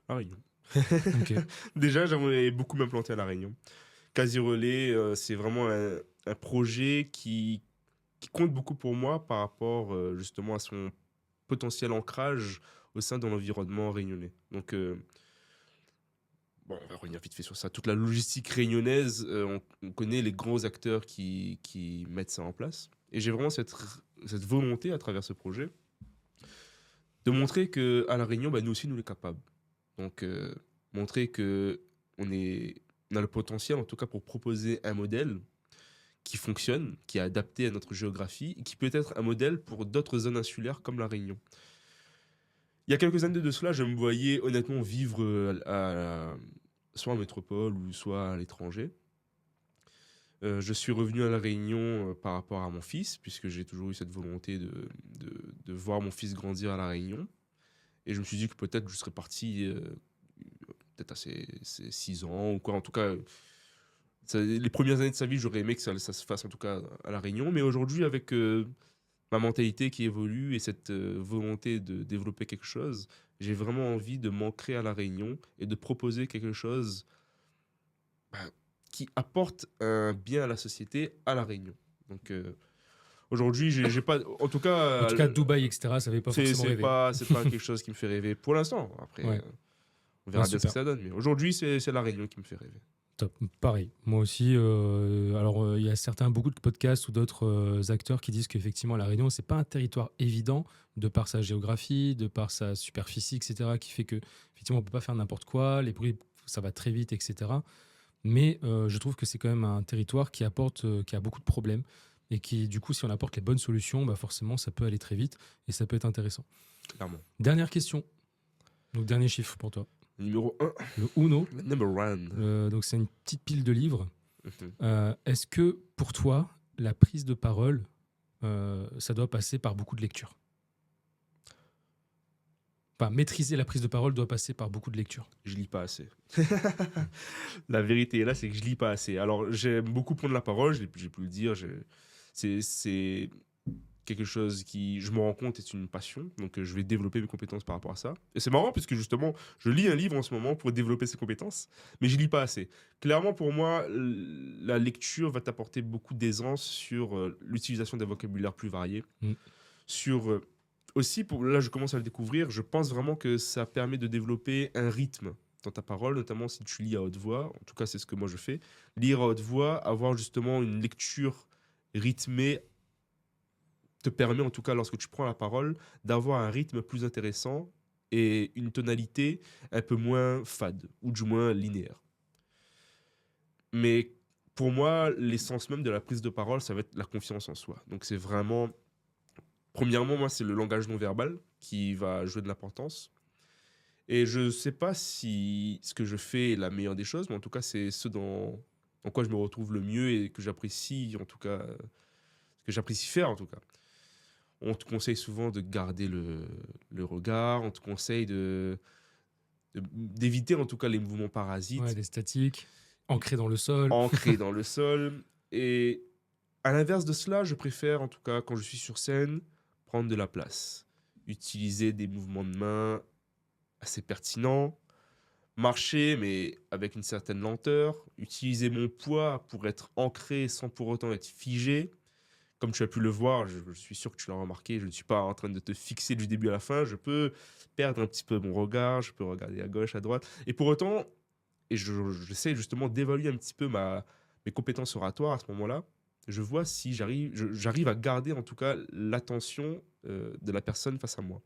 La Réunion. Ok. Déjà, j'aimerais beaucoup m'implanter à La Réunion. Quasi Relais, c'est vraiment un projet qui compte beaucoup pour moi par rapport justement à son potentiel ancrage au sein de l'environnement réunionnais. Donc, bon, on va revenir vite fait sur ça. Toute la logistique réunionnaise, on connaît les gros acteurs qui mettent ça en place. Et j'ai vraiment cette volonté à travers ce projet de montrer qu'à La Réunion, bah, nous aussi, nous sommes capables. Donc, montrer que on a le potentiel, en tout cas, pour proposer un modèle qui fonctionne, qui est adapté à notre géographie, et qui peut être un modèle pour d'autres zones insulaires comme La Réunion. Il y a quelques années de cela, je me voyais honnêtement vivre soit en métropole ou soit à l'étranger. Je suis revenu à La Réunion par rapport à mon fils, puisque j'ai toujours eu cette volonté de voir mon fils grandir à La Réunion. Et je me suis dit que peut-être je serais parti peut-être à ses 6 ans ou quoi. En tout cas, les premières années de sa vie, j'aurais aimé que ça se fasse en tout cas à La Réunion. Mais aujourd'hui, avec ma mentalité qui évolue et cette volonté de développer quelque chose, j'ai vraiment envie de m'ancrer à La Réunion et de proposer quelque chose bah, qui apporte un bien à la société à La Réunion. Donc aujourd'hui, j'ai pas, En tout cas, Dubaï, etc., ça ne fait pas forcément rêver. c'est pas quelque chose qui me fait rêver pour l'instant. Après, Ouais. on verra Ah, bien ce super. que ça donne. Mais aujourd'hui, c'est La Réunion qui me fait rêver. Top. Pareil. Moi aussi. Alors, il y a beaucoup de podcasts ou d'autres acteurs qui disent qu'effectivement, La Réunion, c'est pas un territoire évident de par sa géographie, de par sa superficie, etc., qui fait que effectivement, on peut pas faire n'importe quoi. Les bruits, ça va très vite, etc. Mais je trouve que c'est quand même un territoire qui a beaucoup de problèmes et qui, du coup, si on apporte les bonnes solutions, bah forcément, ça peut aller très vite et ça peut être intéressant. Clairement. Dernière question. Donc, dernier chiffre pour toi. Numéro 1. Le Uno. Number 1. Donc, c'est une petite pile de livres. Est-ce que, pour toi, la prise de parole, ça doit passer par beaucoup de lecture? Enfin, maîtriser la prise de parole doit passer par beaucoup de lecture. Je lis pas assez. La vérité là, c'est que je lis pas assez. Alors, j'aime beaucoup prendre la parole, j'ai pu le dire. C'est quelque chose qui, je me rends compte, est une passion. Donc, je vais développer mes compétences par rapport à ça. Et c'est marrant parce que justement, je lis un livre en ce moment pour développer ces compétences, mais je lis pas assez. Clairement, pour moi, la lecture va t'apporter beaucoup d'aisance sur l'utilisation d'un vocabulaire plus varié, sur aussi, là, je commence à le découvrir, je pense vraiment que ça permet de développer un rythme dans ta parole, notamment si tu lis à haute voix. En tout cas, c'est ce que moi je fais. Lire à haute voix, avoir justement une lecture rythmée te permet, en tout cas, lorsque tu prends la parole, d'avoir un rythme plus intéressant et une tonalité un peu moins fade, ou du moins linéaire. Mais pour moi, l'essence même de la prise de parole, ça va être la confiance en soi. Donc c'est vraiment, premièrement, moi, c'est le langage non verbal qui va jouer de l'importance. Et je ne sais pas si ce que je fais est la meilleure des choses, mais en tout cas, c'est ce dans quoi je me retrouve le mieux et que j'apprécie, en tout cas, que j'apprécie faire, en tout cas. On te conseille souvent de garder le regard, on te conseille d'éviter, en tout cas, les mouvements Ouais, parasites, des statiques, ancrés dans le sol. ancrés dans le sol. Et à l'inverse de cela, je préfère, en tout cas, quand je suis sur scène, prendre de la place. Utiliser des mouvements de main assez pertinents, marcher, mais avec une certaine lenteur, utiliser mon poids pour être ancré sans pour autant être figé. Comme tu as pu le voir, je suis sûr que tu l'as remarqué, je ne suis pas en train de te fixer du début à la fin, je peux perdre un petit peu mon regard, je peux regarder à gauche, à droite. Et pour autant, j'essaie justement d'évaluer un petit peu mes compétences oratoires à ce moment-là. Je vois si j'arrive à garder en tout cas l'attention de la personne face à moi.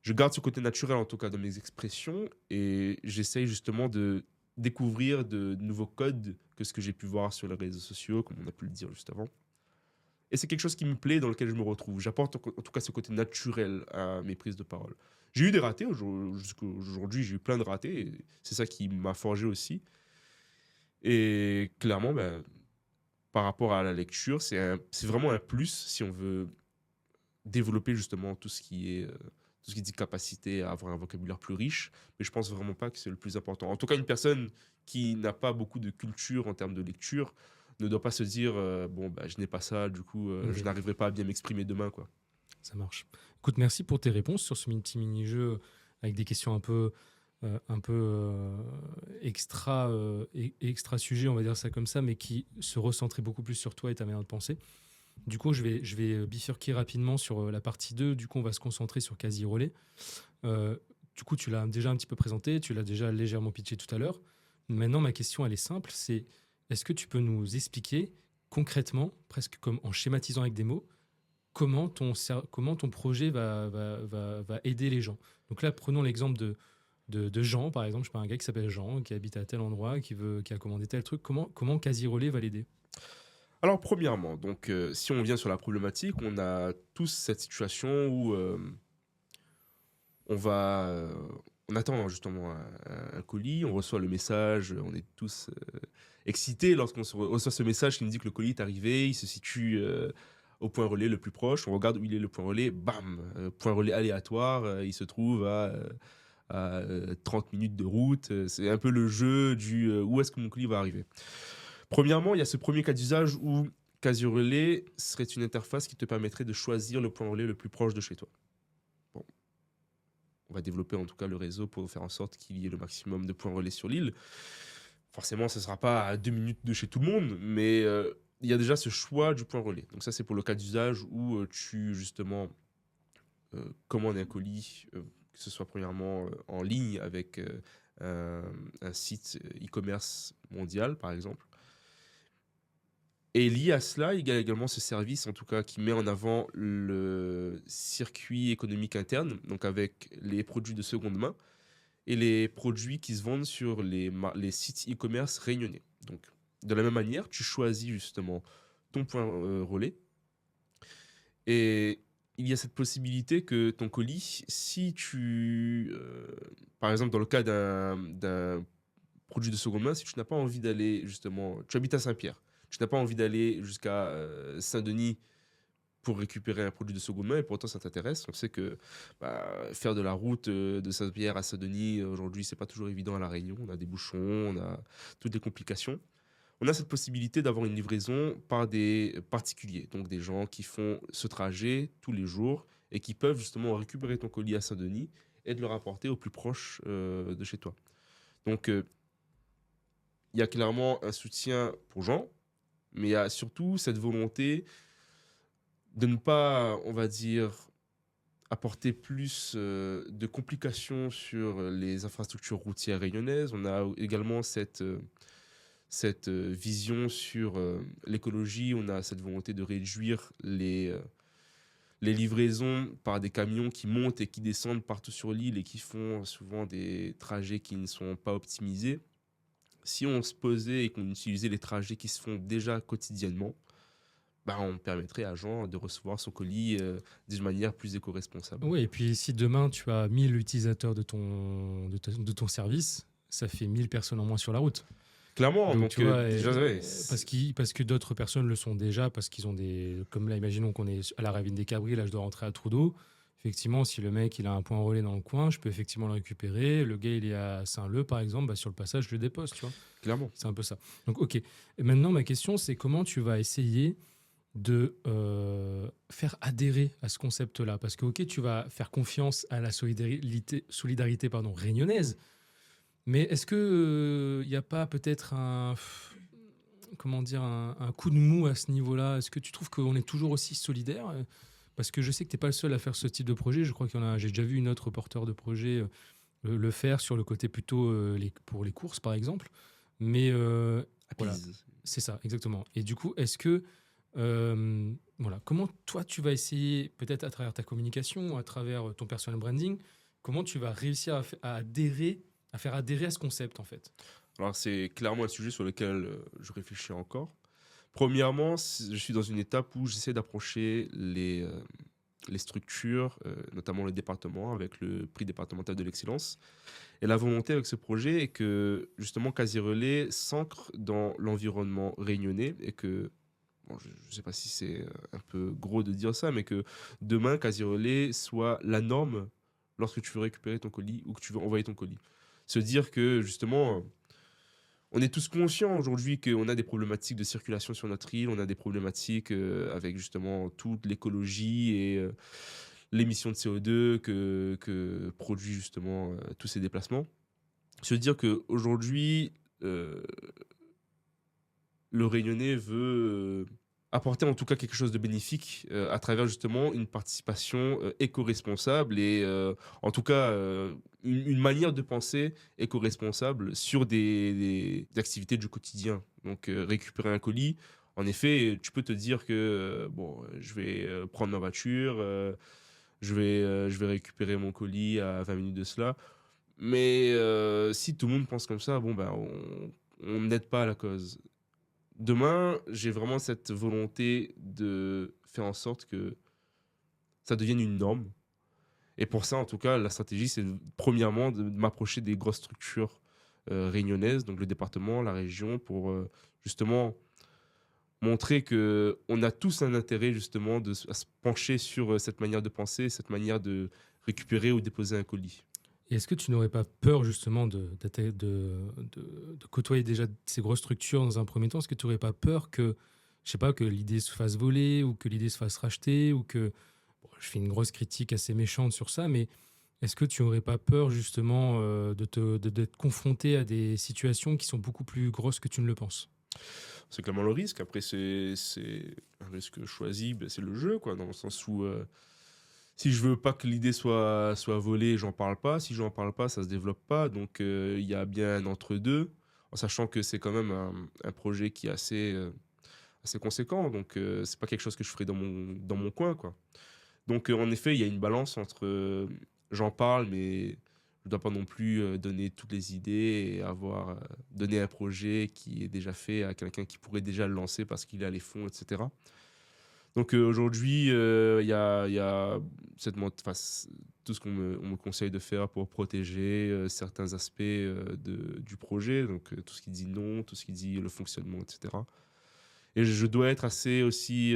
Je garde ce côté naturel en tout cas de mes expressions et j'essaye justement de découvrir de nouveaux codes que ce que j'ai pu voir sur les réseaux sociaux, comme on a pu le dire juste avant. Et c'est quelque chose qui me plaît, dans lequel je me retrouve. J'apporte en tout cas ce côté naturel à mes prises de parole. J'ai eu des ratés, jusqu'à aujourd'hui j'ai eu plein de ratés, et c'est ça qui m'a forgé aussi. Et clairement, ben, par rapport à la lecture, c'est vraiment un plus si on veut développer justement tout ce qui dit capacité à avoir un vocabulaire plus riche, mais je pense vraiment pas que c'est le plus important. En tout cas, une personne qui n'a pas beaucoup de culture en termes de lecture ne doit pas se dire bon bah je n'ai pas ça, du coup je Ok, n'arriverai pas à bien m'exprimer demain quoi. ça marche. Écoute, merci pour tes réponses sur ce petit mini-jeu avec des questions un peu extra, extra sujet, on va dire ça comme ça, mais qui se recentraient beaucoup plus sur toi et ta manière de penser. Du coup, je vais bifurquer rapidement sur la partie 2. Du coup, on va se concentrer sur Quasi Relais. Euh, du coup, tu l'as déjà un petit peu présenté, tu l'as déjà légèrement pitché tout à l'heure. Maintenant, ma question, elle est simple, c'est est-ce que tu peux nous expliquer concrètement, presque comme en schématisant avec des mots, comment ton projet va aider les gens? Donc là, prenons l'exemple de Jean, par exemple, je sais pas, un gars qui s'appelle Jean, qui habite à tel endroit, qui a commandé tel truc. Comment Quasi Relais va l'aider? Alors premièrement, donc si on vient sur la problématique, on a tous cette situation où on va on attend justement un colis, on reçoit le message, on est tous excités lorsqu'on reçoit ce message qui nous dit que le colis est arrivé, il se situe au point relais le plus proche, on regarde où il est le point relais, bam, point relais aléatoire, il se trouve à 30 minutes de route, c'est un peu le jeu du où est-ce que mon colis va arriver. Premièrement, il y a ce premier cas d'usage où Casio Relais serait une interface qui te permettrait de choisir le point relais le plus proche de chez toi. Bon, on va développer en tout cas le réseau pour faire en sorte qu'il y ait le maximum de points relais sur l'île. Forcément, ce ne sera pas à 2 minutes de chez tout le monde, mais il y a déjà ce choix du point relais. Donc ça, c'est pour le cas d'usage où tu, justement, commandes un colis, que ce soit premièrement en ligne avec un site e-commerce mondial, par exemple. Et lié à cela, il y a également ce service, en tout cas, qui met en avant le circuit économique interne, donc avec les produits de seconde main et les produits qui se vendent sur les sites e-commerce réunionnais. Donc, de la même manière, tu choisis justement ton point relais et il y a cette possibilité que ton colis, si par exemple, dans le cas d'un produit de seconde main, si tu n'as pas envie d'aller justement, tu habites à Saint-Pierre, tu n'as pas envie d'aller jusqu'à Saint-Denis pour récupérer un produit de seconde main et pourtant ça t'intéresse. On sait que bah, faire de la route de Saint-Pierre à Saint-Denis aujourd'hui, c'est pas toujours évident à La Réunion. On a des bouchons, on a toutes les complications. On a cette possibilité d'avoir une livraison par des particuliers, donc des gens qui font ce trajet tous les jours et qui peuvent justement récupérer ton colis à Saint-Denis et de le rapporter au plus proche de chez toi. Donc, il y a clairement un soutien pour Jean, mais il y a surtout cette volonté de ne pas, on va dire, apporter plus de complications sur les infrastructures routières réunionnaises. On a également cette vision sur l'écologie. On a cette volonté de réduire les livraisons par des camions qui montent et qui descendent partout sur l'île et qui font souvent des trajets qui ne sont pas optimisés. si on se posait et qu'on utilisait les trajets qui se font déjà quotidiennement, bah, on permettrait à Jean de recevoir son colis d'une manière plus éco-responsable. Oui, et puis si demain tu as 1000 utilisateurs de ton service, ça fait 1000 personnes en moins sur la route. Clairement, Donc donc tu vois, déjà, ouais, parce que d'autres personnes le sont déjà, parce qu'ils ont des... Comme là, imaginons qu'on est à la Ravine des Cabris, là je dois rentrer à Trudeau. Effectivement, si le mec il a un point relais dans le coin, je peux effectivement le récupérer. Le gars il est à Saint-Leu par exemple, bah, sur le passage je le dépose, tu vois. clairement. C'est un peu ça. Donc ok. Et maintenant ma question c'est comment tu vas essayer de faire adhérer à ce concept-là. Parce que, ok, tu vas faire confiance à la solidarité pardon, réunionnaise, mais est-ce que il n'y a pas peut-être comment dire, un coup de mou à ce niveau-là? Est-ce que tu trouves qu'on est toujours aussi solidaire? Parce que je sais que tu n'es pas le seul à faire ce type de projet. Je crois j'ai déjà vu une autre porteur de projet le faire sur le côté plutôt pour les courses, par exemple. Mais voilà, Appease. c'est ça, exactement. Et du coup, est-ce que voilà, comment toi tu vas essayer, peut-être à travers ta communication, à travers ton personal branding, comment tu vas réussir à adhérer, à faire adhérer à ce concept en fait? Alors, c'est clairement un sujet sur lequel je réfléchis encore. Premièrement, je suis dans une étape où j'essaie d'approcher les structures, notamment les départements, avec le prix départemental de l'excellence. Et la volonté avec ce projet est que, justement, Casier Relais s'ancre dans l'environnement réunionnais et que, bon, je ne sais pas si c'est un peu gros de dire ça, mais que demain, Casier Relais soit la norme lorsque tu veux récupérer ton colis ou que tu veux envoyer ton colis. Se dire que, justement, on est tous conscients aujourd'hui qu'on a des problématiques de circulation sur notre île, on a des problématiques avec justement toute l'écologie et l'émission de CO2 que produit justement tous ces déplacements. Se dire qu'aujourd'hui, euh, le Réunionnais veut apporter en tout cas quelque chose de bénéfique à travers justement une participation éco-responsable et en tout cas une manière de penser éco-responsable sur des activités du quotidien. Donc récupérer un colis, en effet, tu peux te dire que bon, je vais prendre ma voiture, je vais récupérer mon colis à 20 minutes de cela. Mais si tout le monde pense comme ça, bon, ben, on n'aide pas à la cause. Demain, j'ai vraiment cette volonté de faire en sorte que ça devienne une norme. Et pour ça, en tout cas, la stratégie, c'est premièrement de m'approcher des grosses structures réunionnaises, donc le département, la région, pour justement montrer que on a tous un intérêt justement à se pencher sur cette manière de penser, cette manière de récupérer ou déposer un colis. Et est-ce que tu n'aurais pas peur justement de côtoyer déjà ces grosses structures dans un premier temps? Est-ce que tu n'aurais pas peur que, je sais pas, que l'idée se fasse voler ou que l'idée se fasse racheter ou que, bon, je fais une grosse critique assez méchante sur ça, mais est-ce que tu n'aurais pas peur justement d'être confronté à des situations qui sont beaucoup plus grosses que tu ne le penses? C'est clairement le risque. Après, c'est un risque choisi, ben, c'est le jeu, quoi, dans le sens où si je veux pas que l'idée soit volée, j'en parle pas. Si j'en parle pas, ça se développe pas. Donc, il y a bien un entre-deux, en sachant que c'est quand même un projet qui est assez conséquent. Donc, c'est pas quelque chose que je ferai dans mon coin, quoi. Donc, en effet, il y a une balance entre j'en parle, mais je dois pas non plus donner toutes les idées et avoir donné un projet qui est déjà fait à quelqu'un qui pourrait déjà le lancer parce qu'il a les fonds, etc. Donc aujourd'hui, il y a tout ce on me conseille de faire pour protéger certains aspects du projet, donc tout ce qui dit non, tout ce qui dit le fonctionnement, etc. Et je dois être assez aussi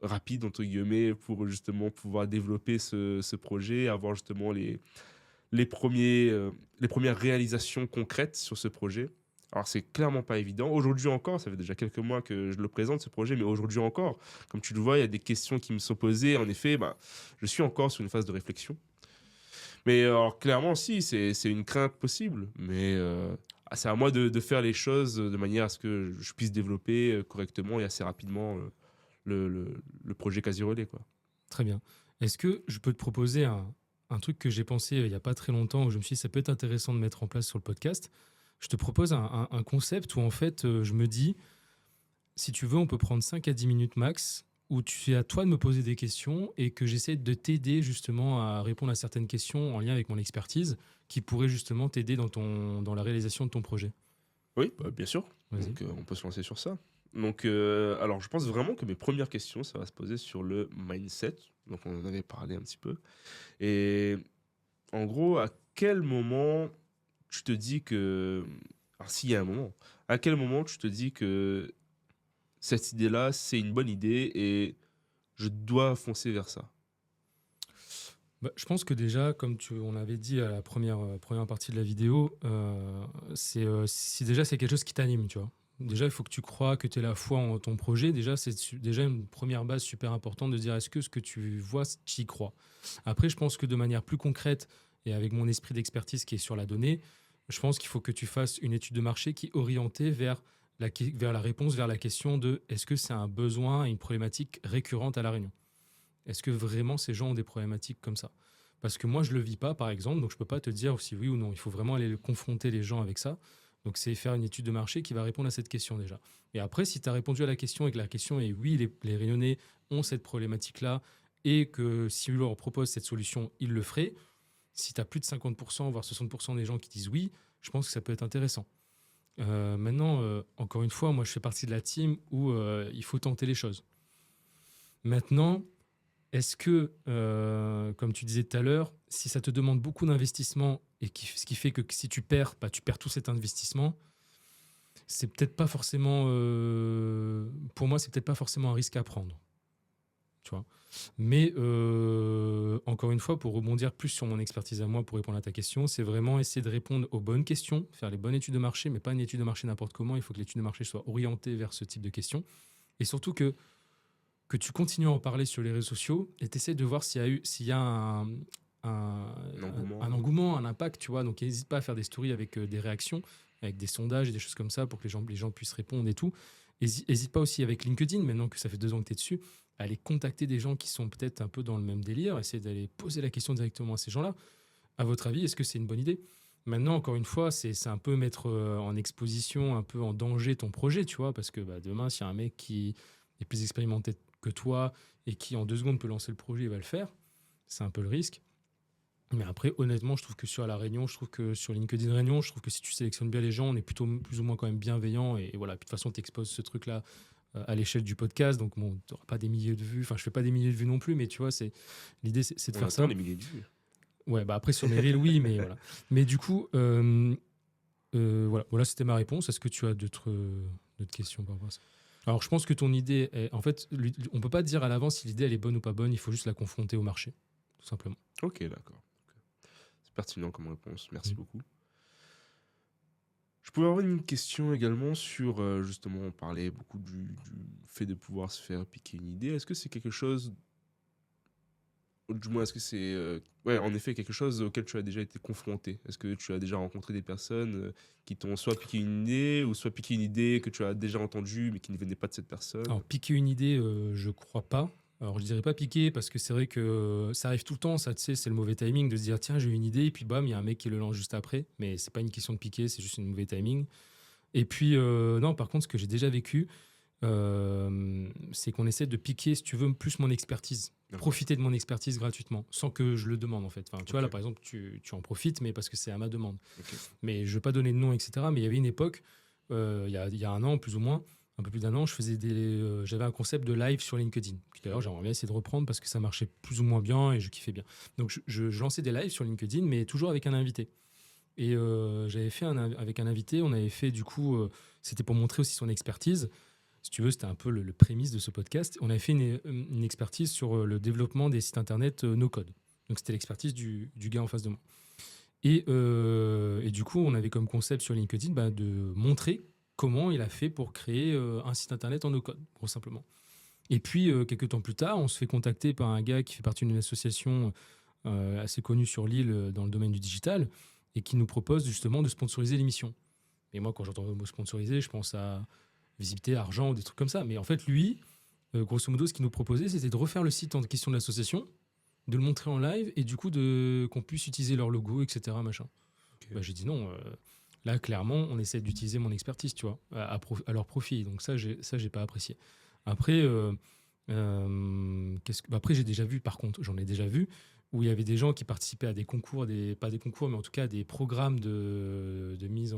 rapide, entre guillemets, pour justement pouvoir développer ce projet, avoir justement les premières réalisations concrètes sur ce projet. Alors, c'est clairement pas évident. Aujourd'hui encore, ça fait déjà quelques mois que je le présente, ce projet, mais aujourd'hui encore, comme tu le vois, il y a des questions qui me sont posées. En effet, bah, je suis encore sur une phase de réflexion. Mais alors, clairement, si, c'est une crainte possible. Mais c'est à moi de faire les choses de manière à ce que je puisse développer correctement et assez rapidement le projet Quasi Relais, quoi. Très bien. Est-ce que je peux te proposer un truc que j'ai pensé il n'y a pas très longtemps où je me suis dit ça peut être intéressant de mettre en place sur le podcast? Je te propose un concept où en fait je me dis, si tu veux, on peut prendre 5 à 10 minutes max, où tu es à toi de me poser des questions et que j'essaie de t'aider justement à répondre à certaines questions en lien avec mon expertise qui pourraient justement t'aider dans la réalisation de ton projet. Oui, bah, bien sûr. Vas-y. Donc, on peut se lancer sur ça. Donc, alors, je pense vraiment que mes premières questions, ça va se poser sur le mindset. Donc, on en avait parlé un petit peu. Et en gros, à quel moment tu te dis que... Alors, s'il y a un moment, à quel moment tu te dis que cette idée-là, c'est une bonne idée et je dois foncer vers ça? Bah, je pense que déjà, comme on l'avait dit à la première partie de la vidéo, si déjà c'est quelque chose qui t'anime, tu vois. Déjà, il faut que tu crois, que tu aies la foi en ton projet. Déjà, c'est déjà une première base super importante de dire est-ce que ce que tu vois, tu y crois. Après, je pense que de manière plus concrète et avec mon esprit d'expertise qui est sur la donnée, je pense qu'il faut que tu fasses une étude de marché qui est orientée vers la réponse, vers la question de est-ce que c'est un besoin et une problématique récurrente à La Réunion. Est-ce que vraiment ces gens ont des problématiques comme ça? Parce que moi, je ne le vis pas, par exemple, donc je ne peux pas te dire si oui ou non. Il faut vraiment aller confronter les gens avec ça. Donc, c'est faire une étude de marché qui va répondre à cette question déjà. Et après, si tu as répondu à la question et que la question est oui, les Réunionnais ont cette problématique-là et que si on leur propose cette solution, ils le feraient, si tu as plus de 50%, voire 60% des gens qui disent oui, je pense que ça peut être intéressant. Maintenant, encore une fois, moi, je fais partie de la team où il faut tenter les choses. Maintenant, est-ce que, comme tu disais tout à l'heure, si ça te demande beaucoup d'investissement et ce qui fait que si tu perds, bah, tu perds tout cet investissement, c'est peut-être pas forcément, pour moi, c'est peut-être pas forcément un risque à prendre, tu vois. Mais encore une fois, pour rebondir plus sur mon expertise à moi, pour répondre à ta question, c'est vraiment essayer de répondre aux bonnes questions, faire les bonnes études de marché, mais pas une étude de marché n'importe comment. Il faut que l'étude de marché soit orientée vers ce type de questions. Et surtout que tu continues à en parler sur les réseaux sociaux et tu essaies de voir s'il y a Un engouement? un engouement, un impact, tu vois. Donc, n'hésite pas à faire des stories avec des réactions, avec des sondages et des choses comme ça pour que les gens puissent répondre et tout. N'hésite pas aussi avec LinkedIn, maintenant que ça fait 2 ans que tu es dessus, à aller contacter des gens qui sont peut-être un peu dans le même délire, essayer d'aller poser la question directement à ces gens-là. À votre avis, est-ce que c'est une bonne idée? Maintenant, encore une fois, c'est un peu mettre en exposition, un peu en danger ton projet, tu vois, parce que bah, demain, s'il y a un mec qui est plus expérimenté que toi et qui en 2 secondes peut lancer le projet, il va le faire. C'est un peu le risque. Mais après, honnêtement, je trouve que sur la Réunion, je trouve que sur LinkedIn Réunion, je trouve que si tu sélectionnes bien les gens, on est plutôt plus ou moins quand même bienveillant. Et voilà, puis de toute façon, tu exposes ce truc-là à l'échelle du podcast. Donc, bon, tu n'auras pas des milliers de vues. Enfin, je fais pas des milliers de vues non plus, mais tu vois, l'idée, c'est de On faire attend ça. les milliers de vues. Ouais, bah après, sur mes reels, oui, mais voilà. Mais du coup, voilà, c'était ma réponse. Est-ce que tu as d'autres questions par rapport à ça? Alors, je pense que ton idée est. En fait, on peut pas dire à l'avance si l'idée elle est bonne ou pas bonne. Il faut juste la confronter au marché, tout simplement. Ok, d'accord. C'est pertinent comme réponse. Merci Mm. beaucoup. Je pouvais avoir une question également sur, justement, on parlait beaucoup du fait de pouvoir se faire piquer une idée. Est-ce que c'est quelque chose, ou du moins, est-ce que c'est, ouais, en effet, quelque chose auquel tu as déjà été confronté? Est-ce que tu as déjà rencontré des personnes qui t'ont soit piqué une idée, ou soit piqué une idée que tu as déjà entendue, mais qui ne venait pas de cette personne? Alors, piquer une idée, je crois pas. Alors, je dirais pas piquer parce que c'est vrai que ça arrive tout le temps. Ça, tu sais, c'est le mauvais timing de se dire tiens, j'ai une idée, et puis bam, il y a un mec qui le lance juste après. Mais c'est pas une question de piquer, c'est juste un mauvais timing. Et puis, non, par contre, ce que j'ai déjà vécu, c'est qu'on essaie de piquer, si tu veux, plus mon expertise. D'accord. Profiter de mon expertise gratuitement, sans que je le demande en fait. Enfin, tu vois, là Ok. par exemple, tu en profites, mais parce que c'est à ma demande. Ok. Mais je ne veux pas donner de nom, etc. Mais il y avait une époque, il y a 1 an plus ou moins, un peu plus d'1 an, j'avais un concept de live sur LinkedIn. Puis d'ailleurs, j'aimerais bien essayer de reprendre parce que ça marchait plus ou moins bien et je kiffais bien. Donc je lançais des lives sur LinkedIn, mais toujours avec un invité. Et j'avais fait avec un invité, on avait fait du coup, c'était pour montrer aussi son expertise. Si tu veux, c'était un peu le prémisse de ce podcast. On avait fait une expertise sur le développement des sites internet no code. Donc c'était l'expertise du gars en face de moi. Et du coup, on avait comme concept sur LinkedIn bah, de montrer comment il a fait pour créer un site internet en no code, gros simplement. Et puis, quelques temps plus tard, on se fait contacter par un gars qui fait partie d'une association assez connue sur l'île dans le domaine du digital et qui nous propose justement de sponsoriser l'émission. Et moi, quand j'entends le mot sponsoriser, je pense à visibilité, argent ou des trucs comme ça. Mais en fait, lui, grosso modo, ce qu'il nous proposait, c'était de refaire le site en question de l'association, de le montrer en live et du coup qu'on puisse utiliser leur logo, etc. Machin. Ok. Bah, j'ai dit non. Là, clairement, on essaie d'utiliser mon expertise, tu vois, à leur profit. Donc ça, j'ai pas apprécié. Après, après, j'ai déjà vu, par contre, j'en ai déjà vu, où il y avait des gens qui participaient à des concours, pas des concours, mais en tout cas des programmes de mise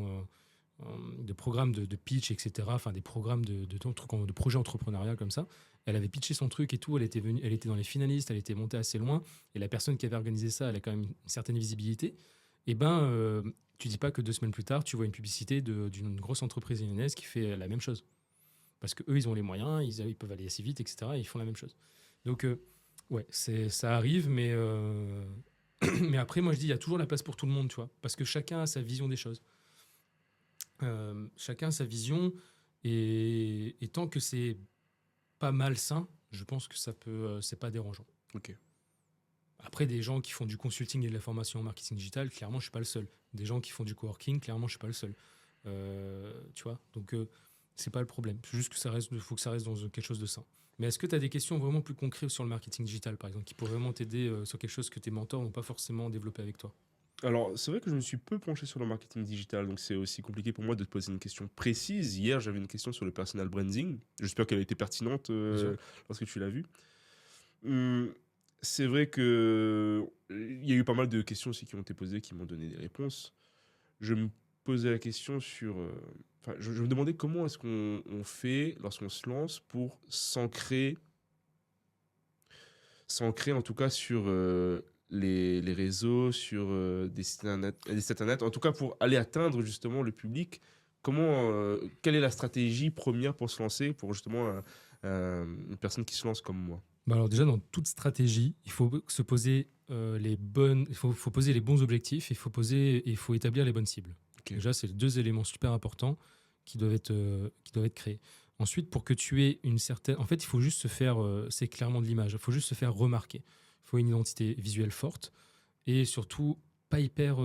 de programmes de pitch, etc. Enfin, des programmes de projets entrepreneurial comme ça. Elle avait pitché son truc et tout. Elle était dans les finalistes. Elle était montée assez loin. Et la personne qui avait organisé ça, elle a quand même une certaine visibilité. Et tu dis pas que 2 semaines plus tard, tu vois une publicité d'une grosse entreprise lyonnaise qui fait la même chose. Parce qu'eux, ils ont les moyens, ils peuvent aller assez vite, etc. Et ils font la même chose. Donc, ouais, ça arrive, mais mais après, moi, je dis, il y a toujours la place pour tout le monde, tu vois. Parce que chacun a sa vision des choses. Chacun a sa vision. Et tant que c'est pas malsain, je pense que c'est pas dérangeant. Ok. Après, des gens qui font du consulting et de la formation en marketing digital, clairement, je suis pas le seul. Des gens qui font du coworking, clairement, je suis pas le seul. Tu vois, donc c'est pas le problème. C'est juste que faut que ça reste dans quelque chose de sain. Mais est-ce que tu as des questions vraiment plus concrètes sur le marketing digital, par exemple, qui pourraient vraiment t'aider sur quelque chose que tes mentors n'ont pas forcément développé avec toi? Alors, c'est vrai que je me suis peu penché sur le marketing digital, donc c'est aussi compliqué pour moi de te poser une question précise. Hier, j'avais une question sur le personal branding. J'espère qu'elle a été pertinente Bien sûr. lorsque tu l'as vue. Hum, c'est vrai que il y a eu pas mal de questions aussi qui ont été posées, qui m'ont donné des réponses. Je me posais la question sur... enfin, je me demandais comment est-ce qu'on fait lorsqu'on se lance pour s'ancrer en tout cas sur les réseaux, sur des sites internet, en tout cas pour aller atteindre justement le public. Quelle est la stratégie première pour se lancer, pour justement une personne qui se lance comme moi? Bah alors déjà, dans toute stratégie, il faut se poser faut poser les bons objectifs, il faut établir les bonnes cibles. Ok. Déjà, c'est 2 éléments super importants qui doivent être créés. Ensuite, pour que tu aies une certaine... En fait, il faut juste se faire... c'est clairement de l'image. Il faut juste se faire remarquer. Il faut une identité visuelle forte et surtout pas hyper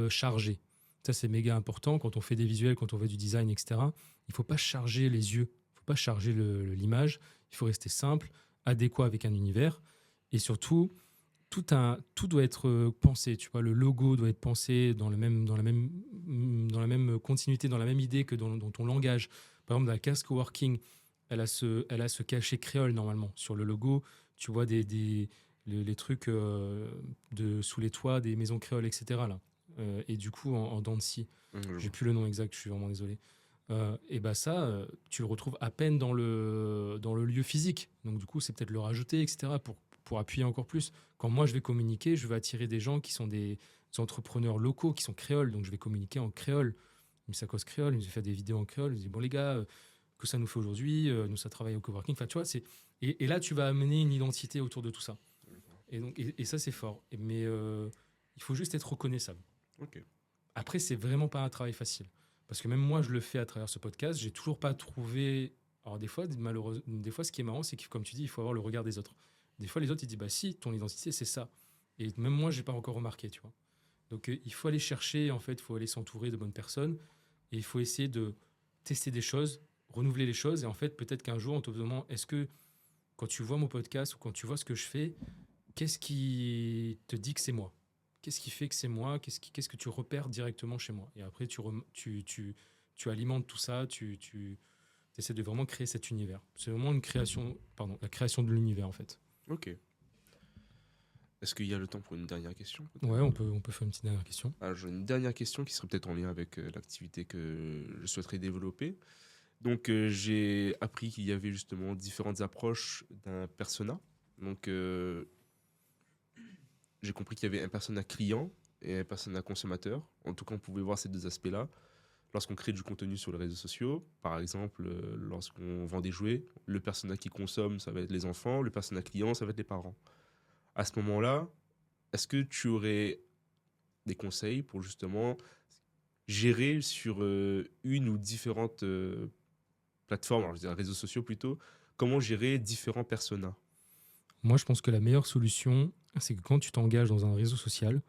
chargée. Ça, c'est méga important quand on fait des visuels, quand on fait du design, etc. Il ne faut pas charger les yeux. Il ne faut pas charger l'image. Il faut rester simple, adéquat avec un univers. Et surtout, tout doit être pensé. Tu vois, le logo doit être pensé dans la même continuité, dans la même idée que dans ton langage. Par exemple, dans la case coworking, elle a ce cachet créole normalement. Sur le logo, tu vois les trucs sous les toits des maisons créoles, etc. Là. Et du coup, en dents de scie. Je J'ai vois. plus le nom exact, je suis vraiment désolé. Et bah ça, tu le retrouves à peine dans le lieu physique. Donc du coup, c'est peut-être le rajouter, etc. pour appuyer encore plus. Quand moi, je vais communiquer, je vais attirer des gens qui sont des entrepreneurs locaux, qui sont créoles. Donc je vais communiquer en créole. Une sacoche créole, je vais faire des vidéos en créole. Je dis, bon les gars, que ça nous fait aujourd'hui, nous ça travaille au coworking. Enfin, tu vois, et là, tu vas amener une identité autour de tout ça. Et ça, c'est fort. Mais il faut juste être reconnaissable. Ok. Après, c'est vraiment pas un travail facile. Parce que même moi, je le fais à travers ce podcast. J'ai toujours pas trouvé. Alors, des fois, malheureusement, des fois, ce qui est marrant, c'est que, comme tu dis, il faut avoir le regard des autres. Des fois, les autres, ils disent, bah si, ton identité, c'est ça. Et même moi, j'ai pas encore remarqué, tu vois. Donc, il faut aller chercher, en fait, il faut aller s'entourer de bonnes personnes. Et il faut essayer de tester des choses, renouveler les choses. Et en fait, peut-être qu'un jour, on te demande, est-ce que quand tu vois mon podcast ou quand tu vois ce que je fais, qu'est-ce qui te dit que c'est moi? Qu'est-ce qui fait que c'est moi? Qu'est-ce que tu repères directement chez moi? Et après, tu alimentes tout ça, tu essaies de vraiment créer cet univers. C'est vraiment la création de l'univers, en fait. Ok. Est-ce qu'il y a le temps pour une dernière question, peut-être? Ouais, on peut faire une petite dernière question. Alors, j'ai une dernière question qui serait peut-être en lien avec l'activité que je souhaiterais développer. Donc, j'ai appris qu'il y avait justement différentes approches d'un persona. Donc, j'ai compris qu'il y avait un persona client et un persona consommateur. En tout cas, on pouvait voir ces 2 aspects-là. Lorsqu'on crée du contenu sur les réseaux sociaux, par exemple, lorsqu'on vend des jouets, le persona qui consomme, ça va être les enfants, le persona client, ça va être les parents. À ce moment-là, est-ce que tu aurais des conseils pour justement gérer sur une ou différentes plateformes, alors je dirais réseaux sociaux plutôt, comment gérer différents personas? Moi, je pense que la meilleure solution, c'est que quand tu t'engages dans un réseau social,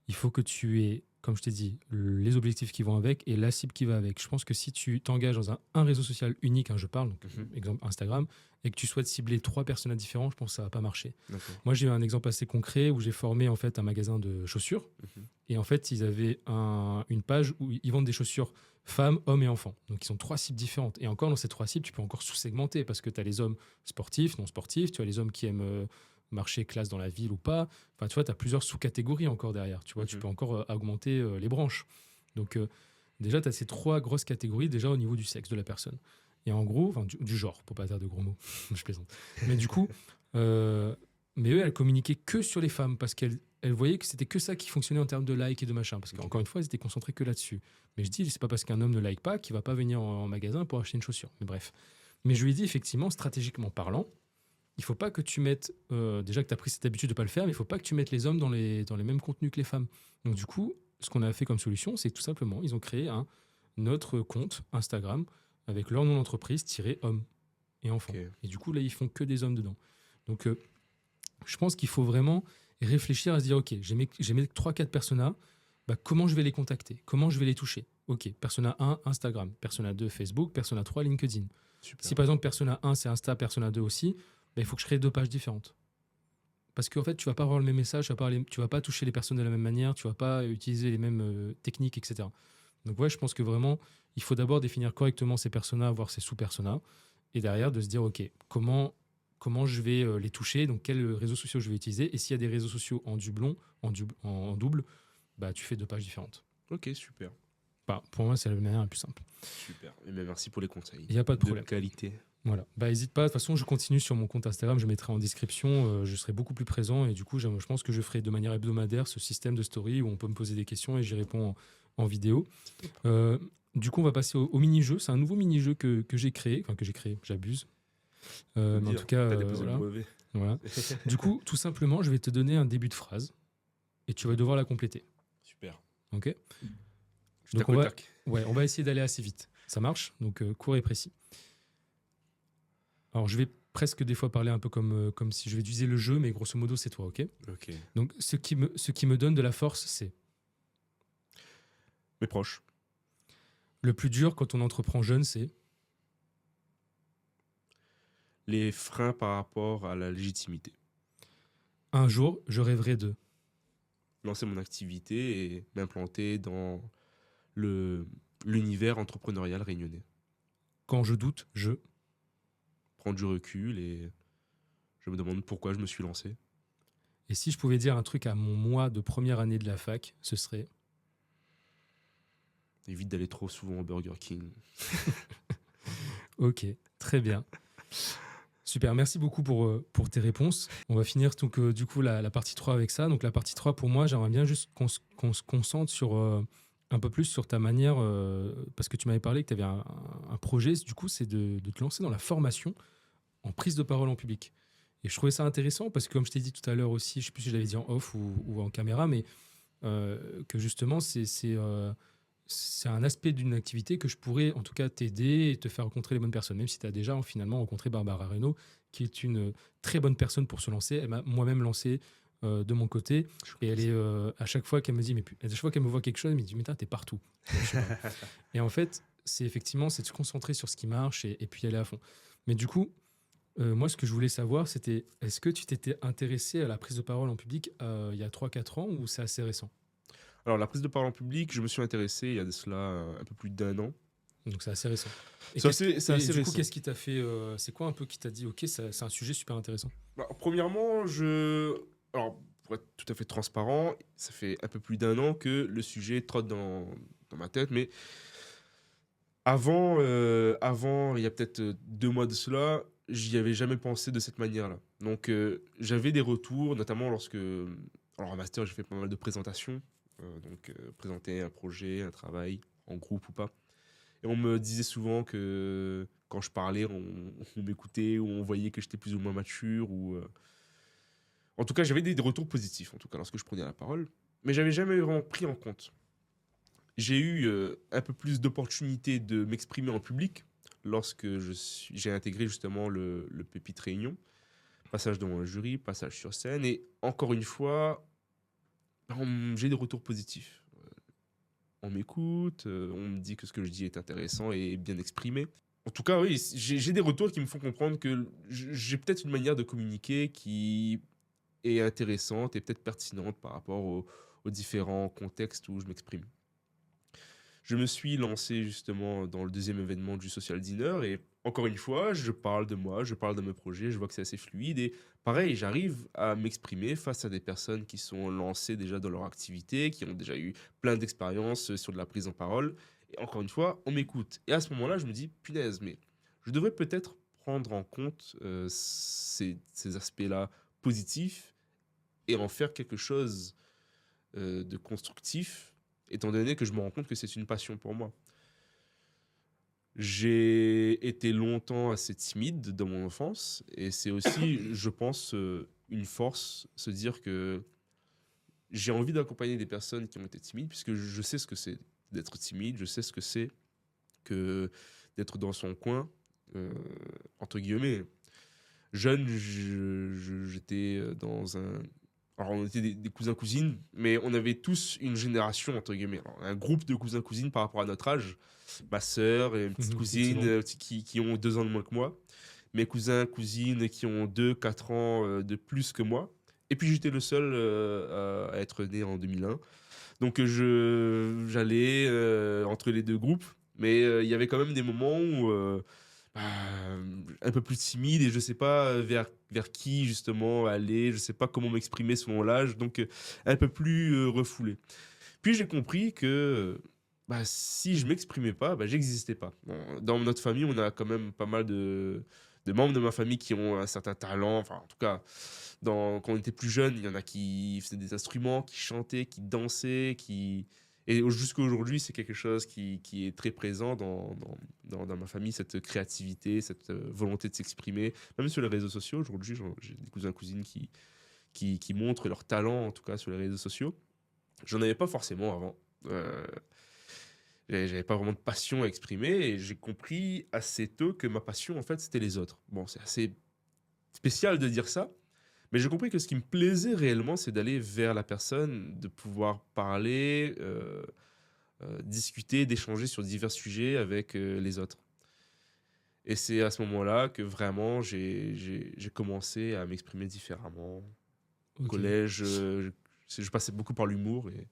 il faut que tu aies, comme je t'ai dit, les objectifs qui vont avec et la cible qui va avec. Je pense que si tu t'engages dans un réseau social unique, je parle, donc exemple Instagram, et que tu souhaites cibler 3 personnes différents, je pense que ça va pas marcher. D'accord. Moi, j'ai eu un exemple assez concret où j'ai formé en fait un magasin de chaussures. Mhm. Et en fait, ils avaient une page où ils vendent des chaussures femmes, hommes et enfants. Donc, ils ont 3 cibles différentes. Et encore, dans ces 3 cibles, tu peux encore sous-segmenter parce que tu as les hommes sportifs, non sportifs, tu as les hommes qui aiment marcher classe dans la ville ou pas. Enfin, tu vois, tu as plusieurs sous-catégories encore derrière. Tu vois, tu peux encore augmenter les branches. Donc, Déjà, tu as ces 3 grosses catégories, déjà au niveau du sexe de la personne. Et en gros, enfin, du genre, pour pas dire de gros mots, je plaisante. Mais du coup, euh, mais eux, elles communiquaient que sur les femmes parce qu'elles voyaient que c'était que ça qui fonctionnait en termes de like et de machin. Parce Ok. qu'encore une fois, elles étaient concentrées que là-dessus. Mais je dis, c'est pas parce qu'un homme ne like pas qu'il va pas venir en magasin pour acheter une chaussure. Mais bref. Mais je lui ai dit, effectivement, stratégiquement parlant, il faut pas que tu mettes, déjà que tu as pris cette habitude de pas le faire, mais il faut pas que tu mettes les hommes dans les mêmes contenus que les femmes. Donc du coup, ce qu'on a fait comme solution, c'est tout simplement, ils ont créé un notre compte Instagram avec leur nom d'entreprise homme et enfants. Ok. Et du coup, là, ils font que des hommes dedans. Donc, je pense qu'il faut vraiment réfléchir à se dire, OK, j'ai mes 3-4 personas, bah, comment je vais les contacter? Comment je vais les toucher? OK, persona 1, Instagram. Persona 2, Facebook. Persona 3, LinkedIn. Super. Si par exemple, persona 1, c'est Insta, persona 2 aussi, bah, il faut que je crée 2 pages différentes. Parce qu'en fait, tu vas pas avoir le même message, tu vas pas toucher les personnes de la même manière, tu vas pas utiliser les mêmes techniques, etc. Donc ouais, je pense que vraiment, il faut d'abord définir correctement ces personas, voir ces sous-personas, et derrière de se dire, OK, comment je vais les toucher, donc quels réseaux sociaux je vais utiliser, et s'il y a des réseaux sociaux en double, bah, tu fais 2 pages différentes. Ok, super. Bah, pour moi, c'est la manière la plus simple. Super. Et bien, merci pour les conseils. Il n'y a pas de problème. Qualité. Voilà. Bah, n'hésite pas. De toute façon, je continue sur mon compte Instagram. Je mettrai en description. Je serai beaucoup plus présent. Et du coup, je pense que je ferai de manière hebdomadaire ce système de story où on peut me poser des questions et j'y réponds en vidéo. Du coup, on va passer au mini-jeu. C'est un nouveau mini-jeu que j'ai créé. Enfin, que j'ai créé. J'abuse. Mais en tout cas, T'as déposé voilà. le brevet. Voilà. Du coup, tout simplement, je vais te donner un début de phrase et tu vas devoir la compléter. Super. OK? Je Donc, tac au tac. on va essayer d'aller assez vite. Ça marche? Donc, court et précis. Alors, je vais presque des fois parler un peu comme si je vais utiliser le jeu, mais grosso modo, c'est toi, ok? Ok. Donc, ce qui me donne de la force, c'est Mes proches. le plus dur quand on entreprend jeune, c'est Les freins par rapport à la légitimité. un jour, je rêverai de. Lancer mon activité et m'implanter dans l'univers entrepreneurial réunionnais. Quand je doute, je. Prendre du recul et je me demande pourquoi je me suis lancé. Et si je pouvais dire un truc à mon moi de première année de la fac, ce serait. Évite d'aller trop souvent au Burger King. Ok, très bien. Super, merci beaucoup pour tes réponses. On va finir donc, du coup la partie 3 avec ça. Donc la partie 3, pour moi, j'aimerais bien juste qu'on se concentre sur un peu plus sur ta manière, parce que tu m'avais parlé que tu avais un projet, du coup, c'est de te lancer dans la formation en prise de parole en public. Et je trouvais ça intéressant parce que, comme je t'ai dit tout à l'heure aussi, je ne sais plus si je l'avais dit en off ou en caméra, mais que justement, c'est un aspect d'une activité que je pourrais en tout cas t'aider et te faire rencontrer les bonnes personnes, même si tu as déjà finalement rencontré Barbara Reynaud, qui est une très bonne personne pour se lancer. Elle m'a moi-même lancé de mon côté, et elle est à chaque fois qu'elle me dit, à chaque fois qu'elle me voit quelque chose, elle me dit, mais t'es partout. Et en fait, c'est effectivement, c'est de se concentrer sur ce qui marche et puis y aller à fond. Mais du coup, moi, ce que je voulais savoir, c'était, est-ce que tu t'étais intéressé à la prise de parole en public il y a 3-4 ans ou c'est assez récent? Alors, la prise de parole en public, je me suis intéressé il y a de cela un peu plus d'1 an. Donc c'est assez récent. Et C'est assez du coup, récent. qu'est-ce qui t'a fait c'est quoi un peu qui t'a dit, ok, c'est un sujet super intéressant? Bah, premièrement, alors, pour être tout à fait transparent, ça fait un peu plus d'1 an que le sujet trotte dans ma tête, mais avant, il y a peut-être 2 mois de cela, j'y avais jamais pensé de cette manière-là. Donc, j'avais des retours, notamment lorsque, alors en master, j'ai fait pas mal de présentations, présenter un projet, un travail, en groupe ou pas. Et on me disait souvent que quand je parlais, on m'écoutait ou on voyait que j'étais plus ou moins mature. En tout cas, j'avais des retours positifs, en tout cas, lorsque je prenais la parole. Mais j'avais jamais vraiment pris en compte. J'ai eu un peu plus d'opportunités de m'exprimer en public lorsque j'ai intégré justement le Pépite Réunion. Passage devant un jury, passage sur scène. Et encore une fois, j'ai des retours positifs. On m'écoute, on me dit que ce que je dis est intéressant et bien exprimé. En tout cas, oui, j'ai des retours qui me font comprendre que j'ai peut-être une manière de communiquer qui est intéressante et peut-être pertinente par rapport aux différents contextes où je m'exprime. Je me suis lancé justement dans le deuxième événement du Social Dinner et encore une fois, je parle de moi, je parle de mes projets, je vois que c'est assez fluide et pareil, j'arrive à m'exprimer face à des personnes qui sont lancées déjà dans leur activité, qui ont déjà eu plein d'expériences sur de la prise en parole Et encore une fois, on m'écoute. Et à ce moment-là, je me dis, punaise, mais je devrais peut-être prendre en compte ces aspects-là positifs et en faire quelque chose de constructif, étant donné que je me rends compte que c'est une passion pour moi. J'ai été longtemps assez timide dans mon enfance et c'est aussi, je pense, une force, se dire que j'ai envie d'accompagner des personnes qui ont été timides, puisque je sais ce que c'est d'être timide, je sais ce que c'est que d'être dans son coin, euh, entre guillemets. Jeune, j'étais dans un... Alors, on était des cousins-cousines, mais on avait tous une génération, entre guillemets. Alors, un groupe de cousins-cousines par rapport à notre âge. Ma sœur et une petite cousine Effectivement. qui ont 2 ans de moins que moi. Mes cousins, cousines qui ont 2, 4 ans de plus que moi. Et puis, j'étais le seul à être né en 2001. Donc, j'allais entre les deux groupes. Mais il y avait quand même des moments où bah, un peu plus timide et je sais pas vers qui justement aller, je sais pas comment m'exprimer selon l'âge, donc un peu plus refoulé. Puis j'ai compris que bah, si je m'exprimais pas, bah, j'existais pas. Bon, dans notre famille, on a quand même pas mal de membres de ma famille qui ont un certain talent, enfin en tout cas, quand on était plus jeune, il y en a qui faisaient des instruments, qui chantaient, qui dansaient, qui... Et jusqu'à aujourd'hui, c'est quelque chose qui est très présent dans ma famille, cette créativité, cette volonté de s'exprimer. Même sur les réseaux sociaux, aujourd'hui, j'ai des cousins, cousines qui montrent leur talent, en tout cas sur les réseaux sociaux. J'en avais pas forcément avant. J'avais pas vraiment de passion à exprimer et j'ai compris assez tôt que ma passion, en fait, c'était les autres. Bon, c'est assez spécial de dire ça, mais j'ai compris que ce qui me plaisait réellement, c'est d'aller vers la personne, de pouvoir parler, discuter, d'échanger sur divers sujets avec les autres. Et c'est à ce moment-là que vraiment j'ai commencé à m'exprimer différemment. Au Ok. collège, je passais beaucoup par l'humour et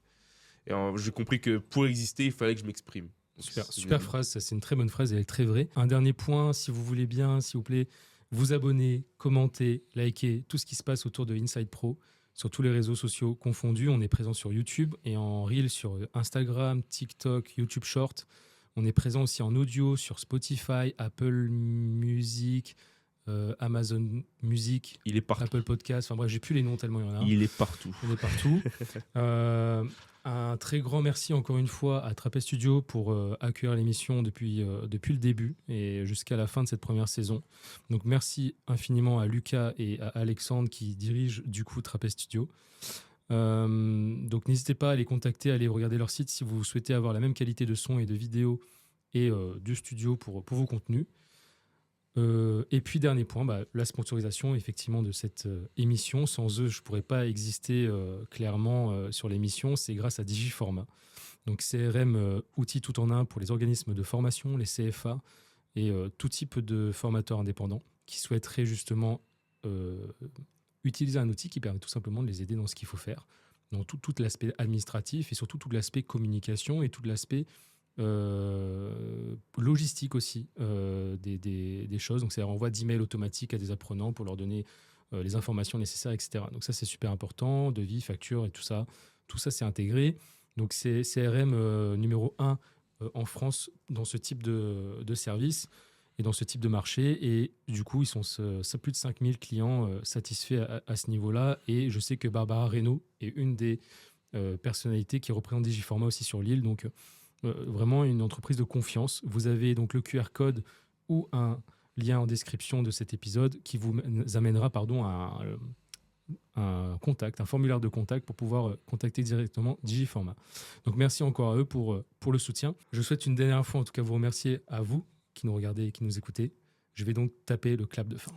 j'ai compris que pour exister, il fallait que je m'exprime. Donc, Super phrase, ça c'est une très bonne phrase, elle est très vraie. Un dernier point, si vous voulez bien, s'il vous plaît, vous abonner, commenter, liker, tout ce qui se passe autour de Inside Pro, sur tous les réseaux sociaux confondus. On est présent sur YouTube et en Reel sur Instagram, TikTok, YouTube Short. On est présent aussi en audio sur Spotify, Apple Music, Amazon Music, il est partout. Apple Podcast. Enfin bref, j'ai plus les noms tellement il y en a. Il est partout. On est partout. Un très grand merci encore une fois à Trapez Studio pour accueillir l'émission depuis le début et jusqu'à la fin de cette première saison. Donc merci infiniment à Lucas et à Alexandre qui dirigent du coup Trapez Studio. Donc n'hésitez pas à les contacter, à aller regarder leur site si vous souhaitez avoir la même qualité de son et de vidéo et du studio pour vos contenus. Et puis dernier point, la sponsorisation effectivement de cette émission. Sans eux, je ne pourrais pas exister clairement sur l'émission. C'est grâce à Digiformat. Donc CRM, outil tout en un pour les organismes de formation, les CFA et tout type de formateurs indépendants qui souhaiteraient justement utiliser un outil qui permet tout simplement de les aider dans ce qu'il faut faire. Donc tout l'aspect administratif et surtout tout l'aspect communication et tout l'aspect logistique aussi des choses. Donc c'est renvoi d'emails automatiques à des apprenants pour leur donner les informations nécessaires, etc. Donc ça c'est super important, devis, facture et tout ça c'est intégré. Donc c'est CRM numéro 1 en France dans ce type de service et dans ce type de marché. Et du coup, ils sont plus de 5000 clients satisfaits à ce niveau-là. Et je sais que Barbara Reynaud est une des personnalités qui représente Digiformat aussi sur l'île. Donc vraiment une entreprise de confiance. Vous avez donc le QR code ou un lien en description de cet épisode qui vous amènera à un contact, un formulaire de contact pour pouvoir contacter directement Digiformat. Donc merci encore à eux pour le soutien. Je souhaite une dernière fois en tout cas vous remercier à vous qui nous regardez et qui nous écoutez. Je vais donc taper le clap de fin.